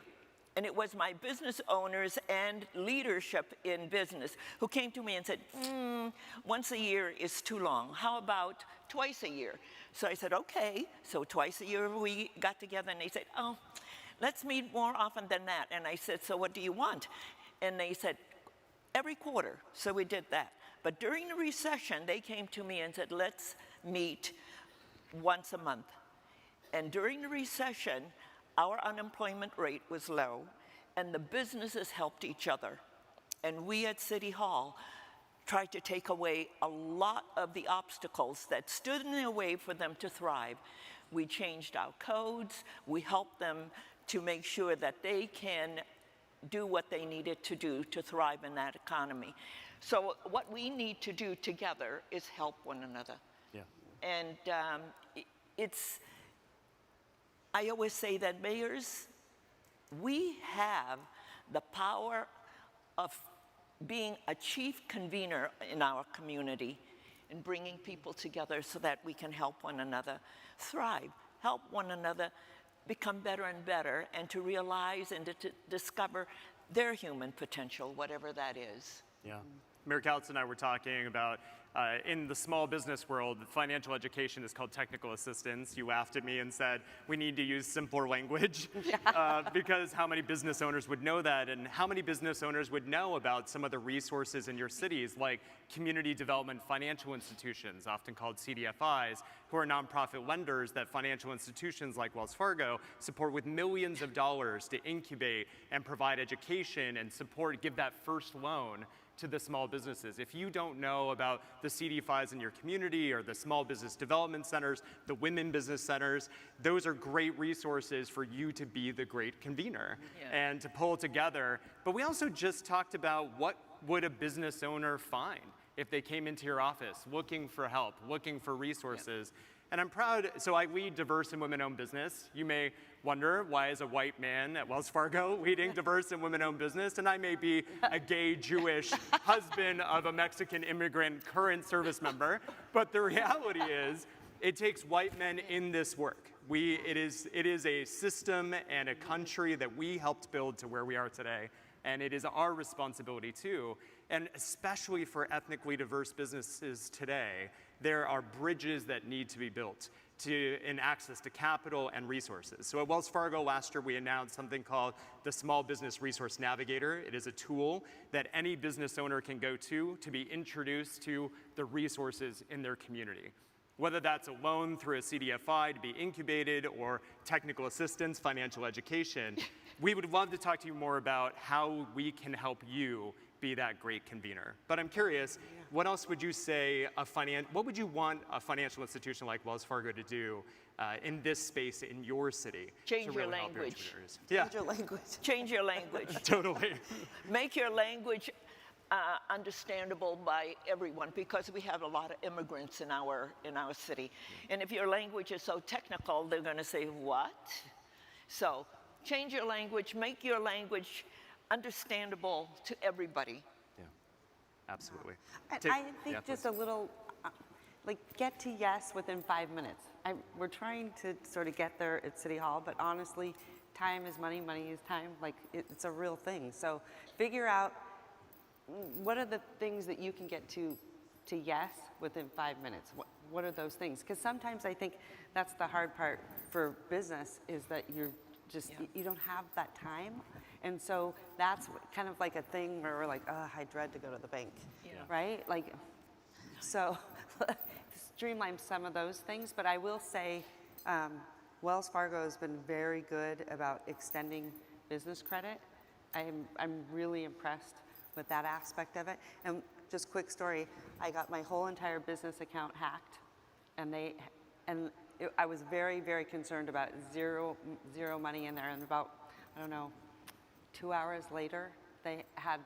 And it was my business owners and leadership in business who came to me and said, once a year is too long. How about twice a year? So I said, okay. So twice a year we got together and they said, oh, let's meet more often than that. And I said, so what do you want? And they said, every quarter. So we did that. But during the recession, they came to me and said, let's meet once a month. And during the recession, our unemployment rate was low, and the businesses helped each other. And we at City Hall tried to take away a lot of the obstacles that stood in their way for them to thrive. We changed our codes. We helped them to make sure that they can do what they needed to do to thrive in that economy. So what we need to do together is help one another. Yeah. And I always say that mayors, we have the power of being a chief convener in our community and bringing people together so that we can help one another thrive, help one another become better and better, and to realize and to discover their human potential, whatever that is. Yeah. Mayor Kautz and I were talking about in the small business world, financial education is called technical assistance. You laughed at me and said, we need to use simpler language because how many business owners would know that, and how many business owners would know about some of the resources in your cities like community development financial institutions, often called CDFIs, who are nonprofit lenders that financial institutions like Wells Fargo support with millions of dollars to incubate and provide education and support, give that first loan to the small businesses. If you don't know about the CDFIs in your community or the small business development centers, the women business centers, those are great resources for you to be the great convener and to pull together. But we also just talked about what would a business owner find if they came into your office looking for help, looking for resources. And I'm proud, so I lead diverse and women-owned business. You may wonder, why is a white man at Wells Fargo leading diverse and women-owned business? And I may be a gay Jewish husband of a Mexican immigrant current service member. But the reality is, it takes white men in this work. It is a system and a country that we helped build to where we are today. And it is our responsibility too. And especially for ethnically diverse businesses today, there are bridges that need to be built in access to capital and resources. So at Wells Fargo last year, we announced something called the Small Business Resource Navigator. It is a tool that any business owner can go to be introduced to the resources in their community. Whether that's a loan through a CDFI to be incubated or technical assistance, financial education, we would love to talk to you more about how we can help you be that great convener. But I'm curious, what else would you say what would you want a financial institution like Wells Fargo to do in this space in your city? Change your language. Change your language. Change your language. Totally. Make your language understandable by everyone, because we have a lot of immigrants in our city. And if your language is so technical, they're going to say, what? So change your language, make your language understandable to everybody. Yeah, absolutely. I think just a little, get to yes within 5 minutes. We're trying to sort of get there at City Hall, but honestly, time is money, money is time. It's a real thing. So figure out what are the things that you can get to yes within 5 minutes. What are those things? Because sometimes I think that's the hard part for business, is that you don't have that time. And so that's kind of like a thing where we're like, oh, I dread to go to the bank, right? So streamline some of those things. But I will say Wells Fargo has been very good about extending business credit. I'm really impressed with that aspect of it. And just quick story, I got my whole entire business account hacked, I was very, very concerned about zero money in there, and about, 2 hours later, they had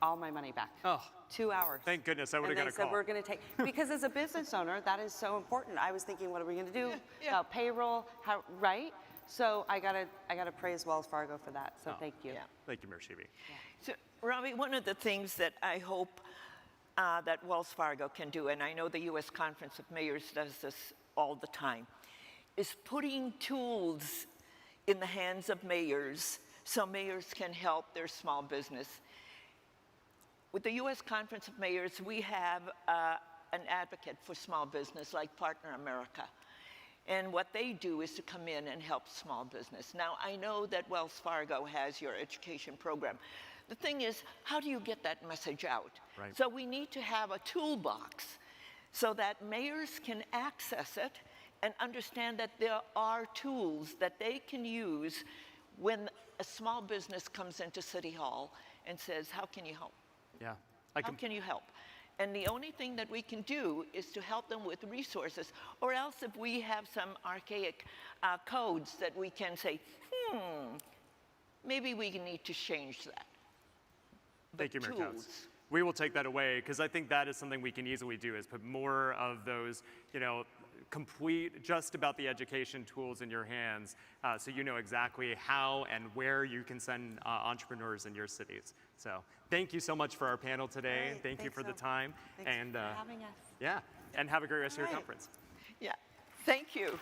all my money back. Oh. 2 hours. Thank goodness, I would have And got a they said, call. we're going to take, because as a business owner, that is so important. I was thinking, what are we going to do about payroll, how, right? So I gotta praise Wells Fargo for that, so thank you. Thank you, Mayor Sheeby. So, Robbie, one of the things that I hope that Wells Fargo can do, and I know the U.S. Conference of Mayors does this all the time, is putting tools in the hands of mayors so mayors can help their small business. With the U.S. Conference of Mayors, we have an advocate for small business like Partner America. And what they do is to come in and help small business. Now, I know that Wells Fargo has your education program. The thing is, how do you get that message out? Right. So we need to have a toolbox so that mayors can access it and understand that there are tools that they can use when a small business comes into City Hall and says, how can you help? Yeah. How can you help? And the only thing that we can do is to help them with resources, or else if we have some archaic codes that we can say, maybe we need to change that. Thank you, Mayor tools. Towns. We will take that away because I think that is something we can easily do is put more of those, complete just about the education tools in your hands so you know exactly how and where you can send entrepreneurs in your cities. So thank you so much for our panel today. Great. Thank you for the so. time. Thanks and for having us. Yeah, and have a great rest of your Right. conference. Yeah, thank you.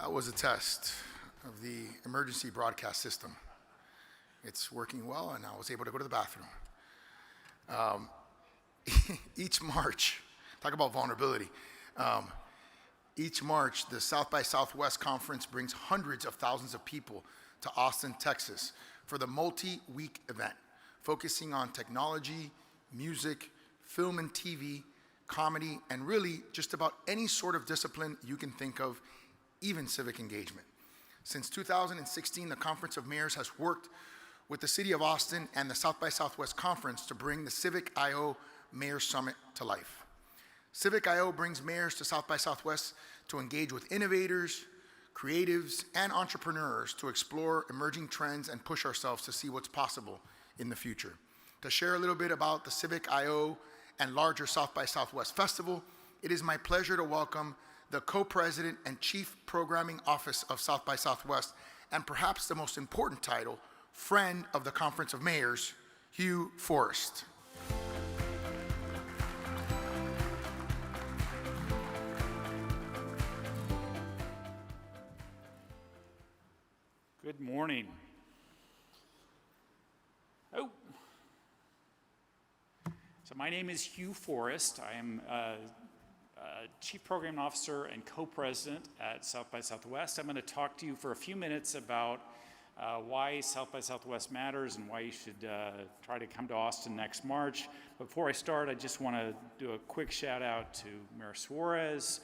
That was a test of the emergency broadcast system. It's working well, and I was able to go to the bathroom. Each March, talk about vulnerability. Each March, the South by Southwest Conference brings hundreds of thousands of people to Austin, Texas for the multi-week event, focusing on technology, music, film and TV, comedy, and really just about any sort of discipline you can think of, even civic engagement. Since 2016, the Conference of Mayors has worked with the City of Austin and the South by Southwest Conference to bring the Civic I.O. Mayor Summit to life. Civic I.O. brings mayors to South by Southwest to engage with innovators, creatives, and entrepreneurs to explore emerging trends and push ourselves to see what's possible in the future. To share a little bit about the Civic I.O. and larger South by Southwest Festival, it is my pleasure to welcome the Co-President and Chief Programming Office of South by Southwest, and perhaps the most important title friend of the Conference of Mayors, Hugh Forrest. Good morning. So my name is Hugh Forrest. I am Chief Program Officer and Co-President at South by Southwest. I'm going to talk to you for a few minutes about why South by Southwest matters and why you should try to come to Austin next March. Before I start, I just want to do a quick shout out to Mayor Suarez,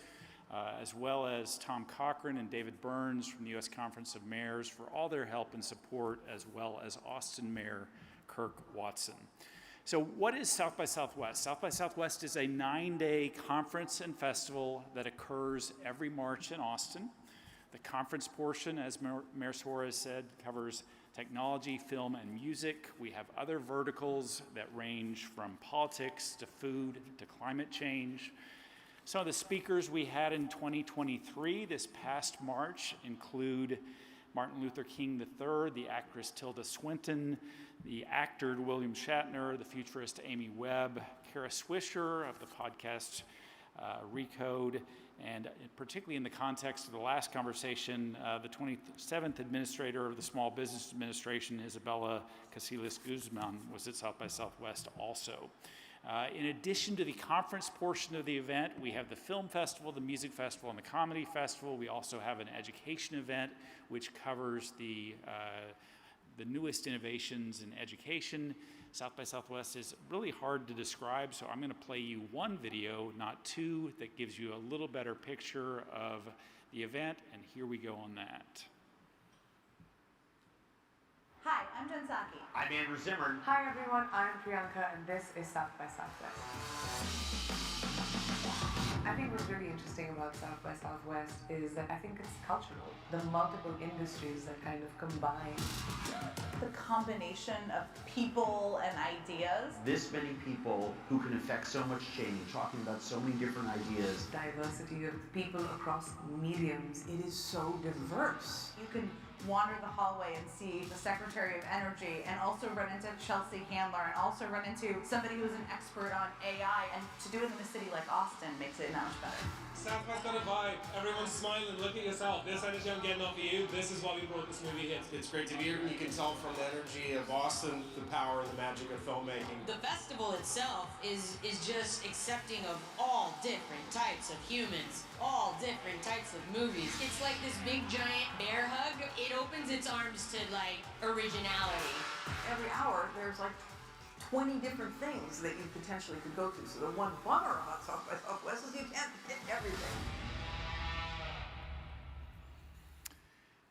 as well as Tom Cochran and David Burns from the U.S. Conference of Mayors for all their help and support, as well as Austin Mayor Kirk Watson. So what is South by Southwest? South by Southwest is a 9-day conference and festival that occurs every March in Austin. The conference portion, as Mayor Suarez said, covers technology, film, and music. We have other verticals that range from politics to food to climate change. Some of the speakers we had in 2023 this past March include Martin Luther King III, the actress Tilda Swinton, the actor William Shatner, the futurist Amy Webb, Kara Swisher of the podcast Recode, and particularly in the context of the last conversation, the 27th Administrator of the Small Business Administration, Isabella Casillas Guzman, was at South by Southwest also. In addition to the conference portion of the event, we have the film festival, the music festival, and the comedy festival. We also have an education event, which covers the newest innovations in education. South by Southwest is really hard to describe, so I'm going to play you one video, not two, that gives you a little better picture of the event, and here we go on that. Hi, I'm Jen Psaki. I'm Andrew Zimmern. Hi everyone, I'm Priyanka and this is South by Southwest. I think what's really interesting about South by Southwest is that I think it's cultural. The multiple industries that kind of combine. The combination of people and ideas. This many people who can affect so much change, talking about so many different ideas. Diversity of people across mediums. It is so diverse. You can wander the hallway and see the Secretary of Energy and also run into Chelsea Handler and also run into somebody who's an expert on AI, and to do it in a city like Austin makes it that much better. Southwest got a vibe. Everyone's smiling. Look at yourself. This energy I'm getting off of you. This is why we brought this movie here. It's great to be here. You can tell from the energy of Austin, the power and the magic of filmmaking. The festival itself is just accepting of all different types of humans, all different types of movies. It's like this big giant bear hug. It opens its arms to like originality. Every hour there's like 20 different things that you potentially could go to. So the one bummer about South by Southwest is you can't hit everything.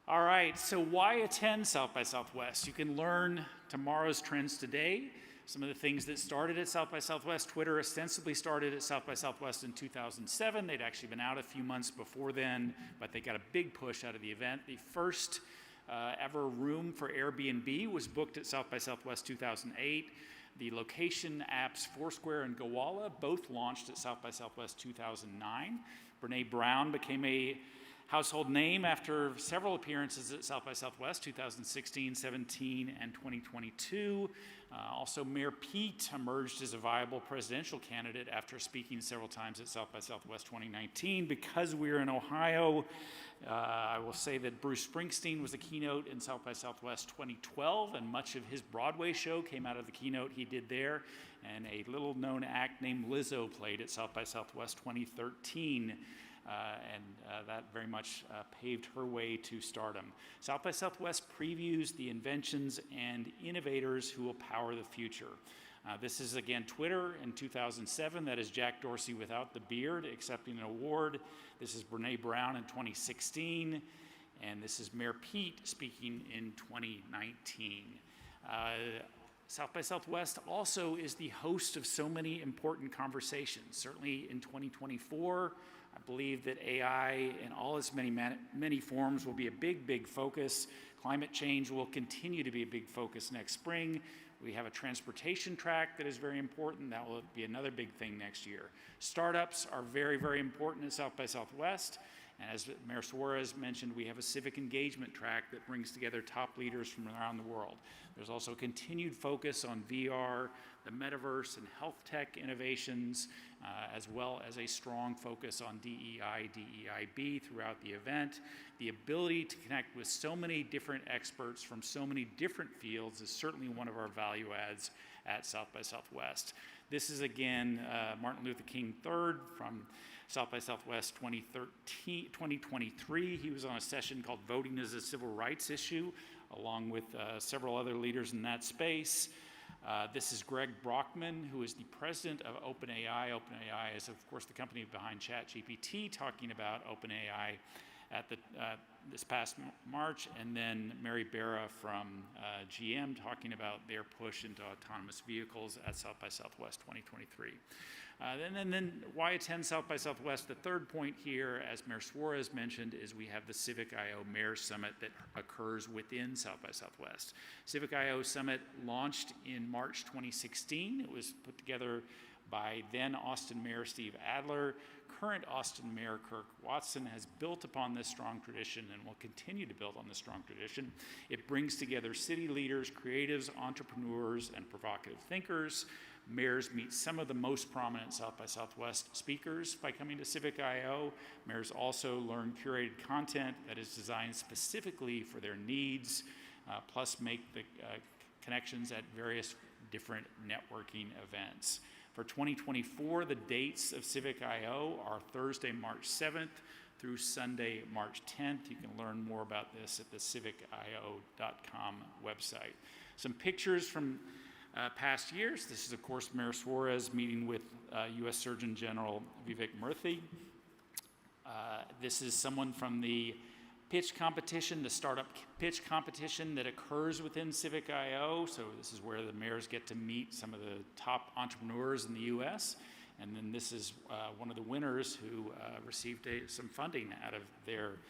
All right, so why attend South by Southwest? You can learn tomorrow's trends today. Some of the things that started at South by Southwest. Twitter ostensibly started at South by Southwest in 2007. They'd actually been out a few months before then, but they got a big push out of the event. The first ever room for Airbnb was booked at South by Southwest 2008. The location apps Foursquare and Gowalla both launched at South by Southwest 2009. Brene Brown became a household name after several appearances at South by Southwest 2016, 17, and 2022. Also, Mayor Pete emerged as a viable presidential candidate after speaking several times at South by Southwest 2019. Because we're in Ohio, I will say that Bruce Springsteen was a keynote in South by Southwest 2012, and much of his Broadway show came out of the keynote he did there. And a little-known act named Lizzo played at South by Southwest 2013. That very much paved her way to stardom. South by Southwest previews the inventions and innovators who will power the future. This is again Twitter in 2007. That is Jack Dorsey without the beard accepting an award. This is Brene Brown in 2016. And this is Mayor Pete speaking in 2019. South by Southwest also is the host of so many important conversations. Certainly in 2024, I believe that AI in all its many forms will be a big focus. Climate change will continue to be a big focus next spring. We have a transportation track that is very important. That will be another big thing next year. Startups are very important at South by Southwest. And as Mayor Suarez mentioned, we have a civic engagement track that brings together top leaders from around the world. There's also a continued focus on VR, the metaverse, and health tech innovations, as well as a strong focus on DEI, DEIB throughout the event. The ability to connect with so many different experts from so many different fields is certainly one of our value adds at South by Southwest. This is again Martin Luther King III from South by Southwest 2023. He was on a session called Voting as a Civil Rights Issue, along with several other leaders in that space. This is Greg Brockman, who is the president of OpenAI. OpenAI is, of course, the company behind ChatGPT, talking about OpenAI at this past March, and then Mary Barra from GM talking about their push into autonomous vehicles at South by Southwest 2023. And then why attend South by Southwest? The third point here, as Mayor Suarez mentioned, is we have the Civic I/O Mayor Summit that occurs within South by Southwest. Civic I/O Summit launched in March 2016. It was put together by then Austin Mayor Steve Adler. Current Austin Mayor Kirk Watson has built upon this strong tradition and will continue to build on this strong tradition. It brings together city leaders, creatives, entrepreneurs, and provocative thinkers. Mayors meet some of the most prominent South by Southwest speakers by coming to Civic I/O. Mayors also learn curated content that is designed specifically for their needs, plus make the connections at various different networking events. For 2024, the dates of Civic I/O are Thursday, March 7th through Sunday, March 10th. You can learn more about this at the civicio.com website. Some pictures from past years. This is, of course, Mayor Suarez meeting with U.S. Surgeon General Vivek Murthy. This is someone from the pitch competition, the startup pitch competition that occurs within Civic I/O. So this is where the mayors get to meet some of the top entrepreneurs in the U.S. And then this is one of the winners who received some funding out of their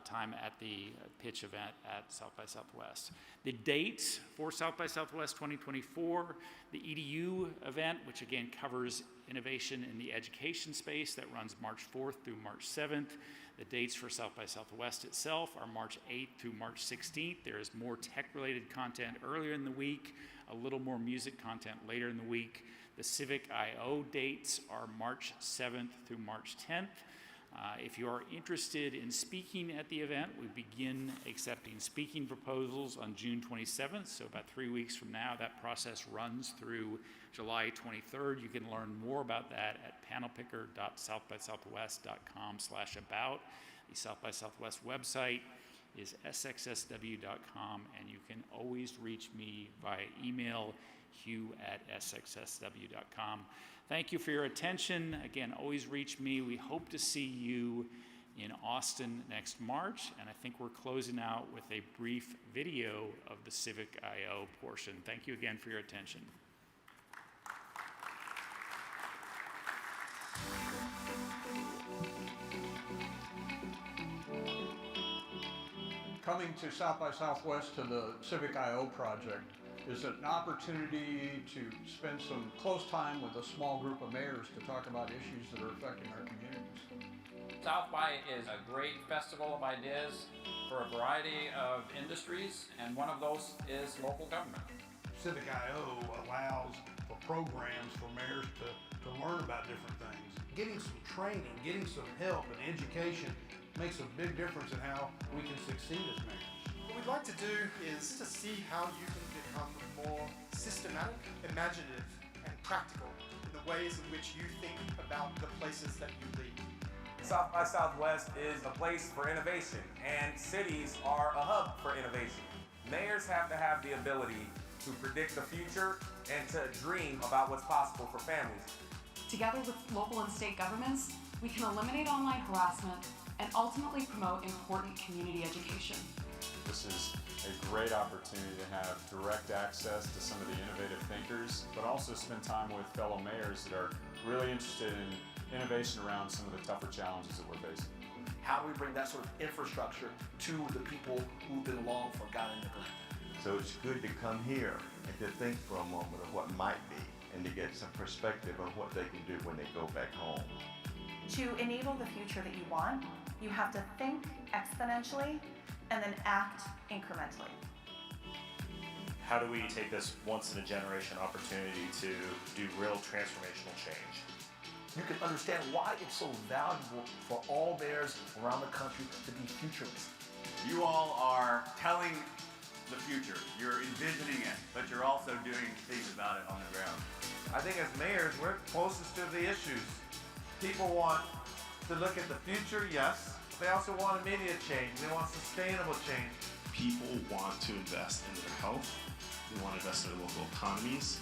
time at the pitch event at South by Southwest. The dates for South by Southwest 2024, the EDU event, which again covers innovation in the education space, that runs March 4th through March 7th. The dates for South by Southwest itself are March 8th through March 16th. There is more tech-related content earlier in the week, a little more music content later in the week. The Civic I/O dates are March 7th through March 10th. If you are interested in speaking at the event, we begin accepting speaking proposals on June 27th, so about 3 weeks from now. That process runs through July 23rd. You can learn more about that at panelpicker.southbysouthwest.com/about. The South by Southwest website is sxsw.com, and you can always reach me via email, hugh@sxsw.com. Thank you for your attention. Again, always reach me. We hope to see you in Austin next March, and I think we're closing out with a brief video of the Civic I/O portion. Thank you again for your attention. Coming to South by Southwest to the Civic I/O project is an opportunity to spend some close time with a small group of mayors to talk about issues that are affecting our communities. South by is a great festival of ideas for a variety of industries, and one of those is local government. Civic I/O allows for programs for mayors to learn about different things. Getting some training, getting some help and education makes a big difference in how we can succeed as mayors. What we'd like to do is to see how you can become more systematic, imaginative, and practical in the ways in which you think about the places that you lead. South by Southwest is a place for innovation, and cities are a hub for innovation. Mayors have to have the ability to predict the future and to dream about what's possible for families. Together with local and state governments, we can eliminate online harassment and ultimately promote important community education. This is a great opportunity to have direct access to some of the innovative thinkers, but also spend time with fellow mayors that are really interested in innovation around some of the tougher challenges that we're facing. How do we bring that sort of infrastructure to the people who've been long forgotten and neglected? So it's good to come here and to think for a moment of what might be and to get some perspective on what they can do when they go back home. To enable the future that you want, You have to think exponentially and then act incrementally. How do we take this once-in-a-generation opportunity to do real transformational change? You can understand why it's so valuable for all mayors around the country to be futurists. You all are telling the future. You're envisioning it, but you're also doing things about it on the ground. I think as mayors, we're closest to the issues. People want to look at the future, yes. They also want immediate change. They want sustainable change. People want to invest in their health. They want to invest in their local economies.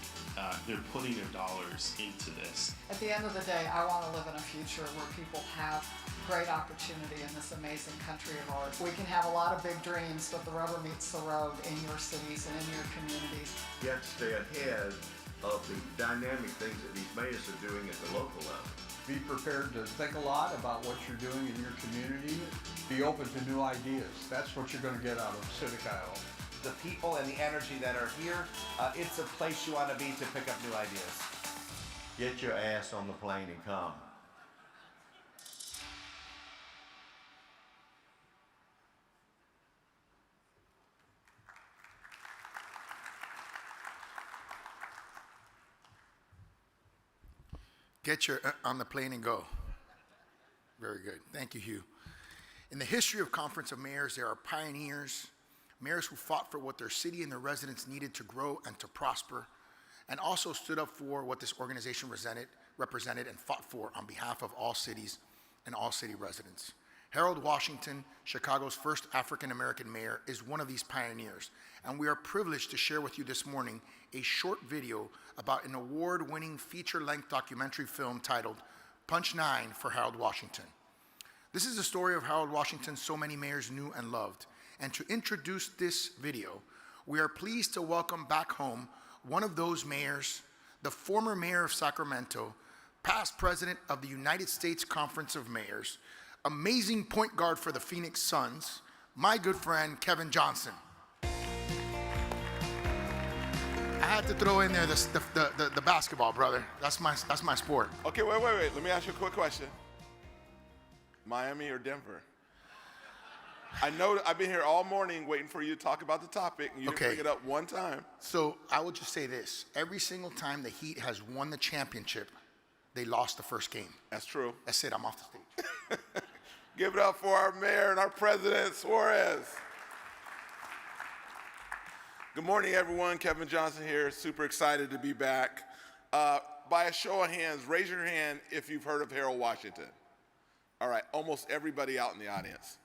They're putting their dollars into this. At the end of the day, I want to live in a future where people have great opportunity in this amazing country of ours. We can have a lot of big dreams, but the rubber meets the road in your cities and in your communities. You have to stay ahead of the dynamic things that these mayors are doing at the local level. Be prepared to think a lot about what you're doing in your community. Be open to new ideas. That's what you're going to get out of Civic IO. The people and the energy that are here, it's a place you want to be to pick up new ideas. Get your ass on the plane and come. Get your on the plane and go. Very good. Thank you, Hugh. In the history of Conference of Mayors, there are pioneers, mayors who fought for what their city and their residents needed to grow and to prosper, and also stood up for what this organization represented and fought for on behalf of all cities and all city residents. Harold Washington, Chicago's first African-American mayor, is one of these pioneers, and we are privileged to share with you this morning a short video about an award-winning feature-length documentary film titled Punch 9 for Harold Washington. This is the story of Harold Washington so many mayors knew and loved. And to introduce this video, we are pleased to welcome back home one of those mayors, the former mayor of Sacramento, past president of the United States Conference of Mayors, amazing point guard for the Phoenix Suns, my good friend, Kevin Johnson. I had to throw in there the basketball, brother. That's my sport. Okay, wait. Let me ask you a quick question. Miami or Denver? I know I've been here all morning waiting for you to talk about the topic, and you didn't bring it up one time. So I will just say this. Every single time the Heat has won the championship, they lost the first game. That's true. That's it. I'm off the stage. Give it up for our mayor and our president, Suarez. Good morning, everyone. Kevin Johnson here. Super excited to be back. By a show of hands, raise your hand if you've heard of Harold Washington. All right, almost everybody out in the audience.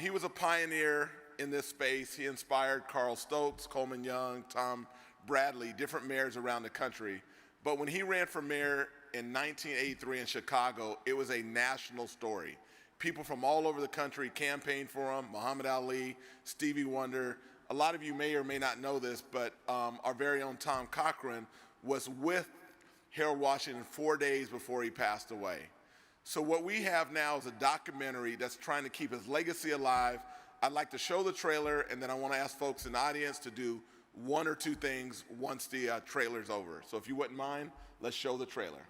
He was a pioneer in this space. He inspired Carl Stokes, Coleman Young, Tom Bradley, different mayors around the country. But when he ran for mayor in 1983 in Chicago, it was a national story. People from all over the country campaigned for him, Muhammad Ali, Stevie Wonder. A lot of you may or may not know this, but our very own Tom Cochran was with Harold Washington 4 days before he passed away. So what we have now is a documentary that's trying to keep his legacy alive. I'd like to show the trailer, and then I want to ask folks in the audience to do one or two things once the trailer's over. So if you wouldn't mind, let's show the trailer.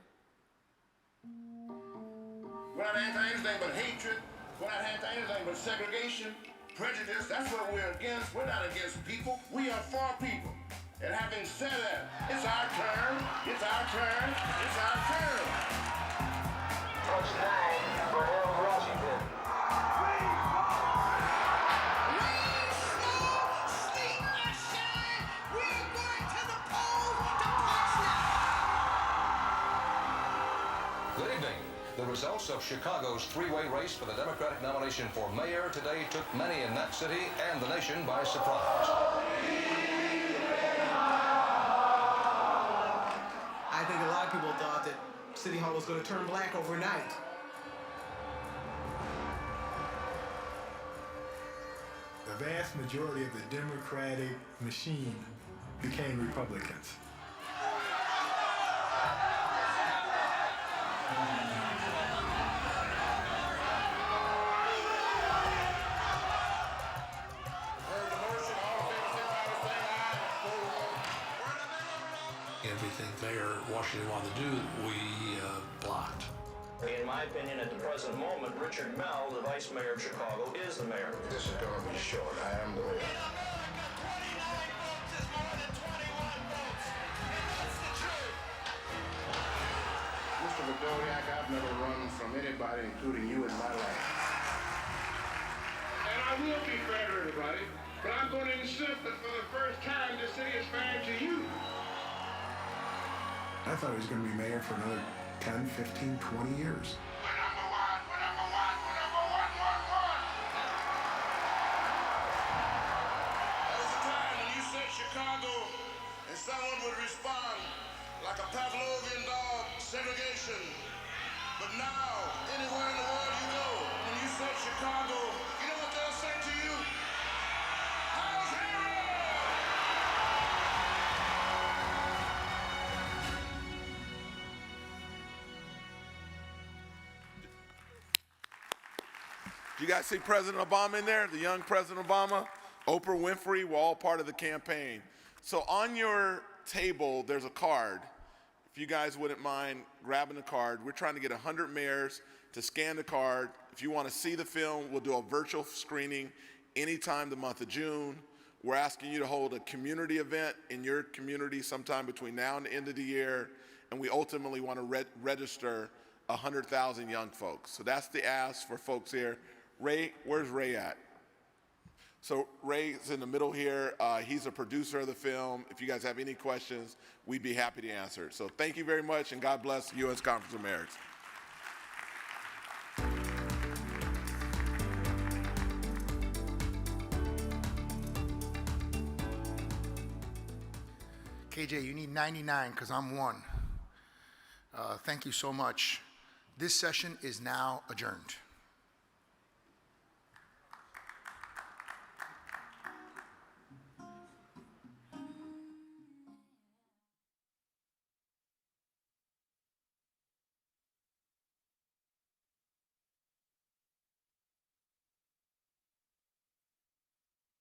We're not anti-anything but hatred. We're not anti-anything but segregation, prejudice. That's what we're against. We're not against people. We are for people. And having said that, it's our turn. It's our turn. It's our turn. Punch 9 for Harold Washington. Good evening. The results of Chicago's three-way race for the Democratic nomination for mayor today took many in that city and the nation by surprise. I think a lot of people thought that City Hall was going to turn black overnight. The vast majority of the Democratic machine became Republicans. Everything Mayor Washington wanted to do, we blocked. In my opinion, at the present moment, Richard Mell, the vice mayor of Chicago, is the mayor. This is going to be short. I am the mayor. Mr. Bedoliak, I've never run from anybody, including you, in my life. And I will be fair to everybody, but I'm going to insist that for the first time, this city is fair to you. I thought he was going to be mayor for another 10, 15, 20 years. There was a time when you said Chicago and someone would respond like a Pavlovian dog, segregation. But now, anywhere in the world you go, when you say Chicago, you know what they'll say to you? How's Do you guys see President Obama in there? The young President Obama? Oprah Winfrey, we're all part of the campaign. So on your table, there's a card. If you guys wouldn't mind grabbing the card, we're trying to get 100 mayors to scan the card. If you want to see the film, we'll do a virtual screening anytime the month of June. We're asking you to hold a community event in your community sometime between now and the end of the year. And we ultimately want to register 100,000 young folks. So that's the ask for folks here. Ray, where's Ray at? So Ray's in the middle here. He's a producer of the film. If you guys have any questions, we'd be happy to answer. So thank you very much, and God bless the U.S. Conference of Mayors. KJ, you need 99 because I'm 1. Thank you so much. This session is now adjourned.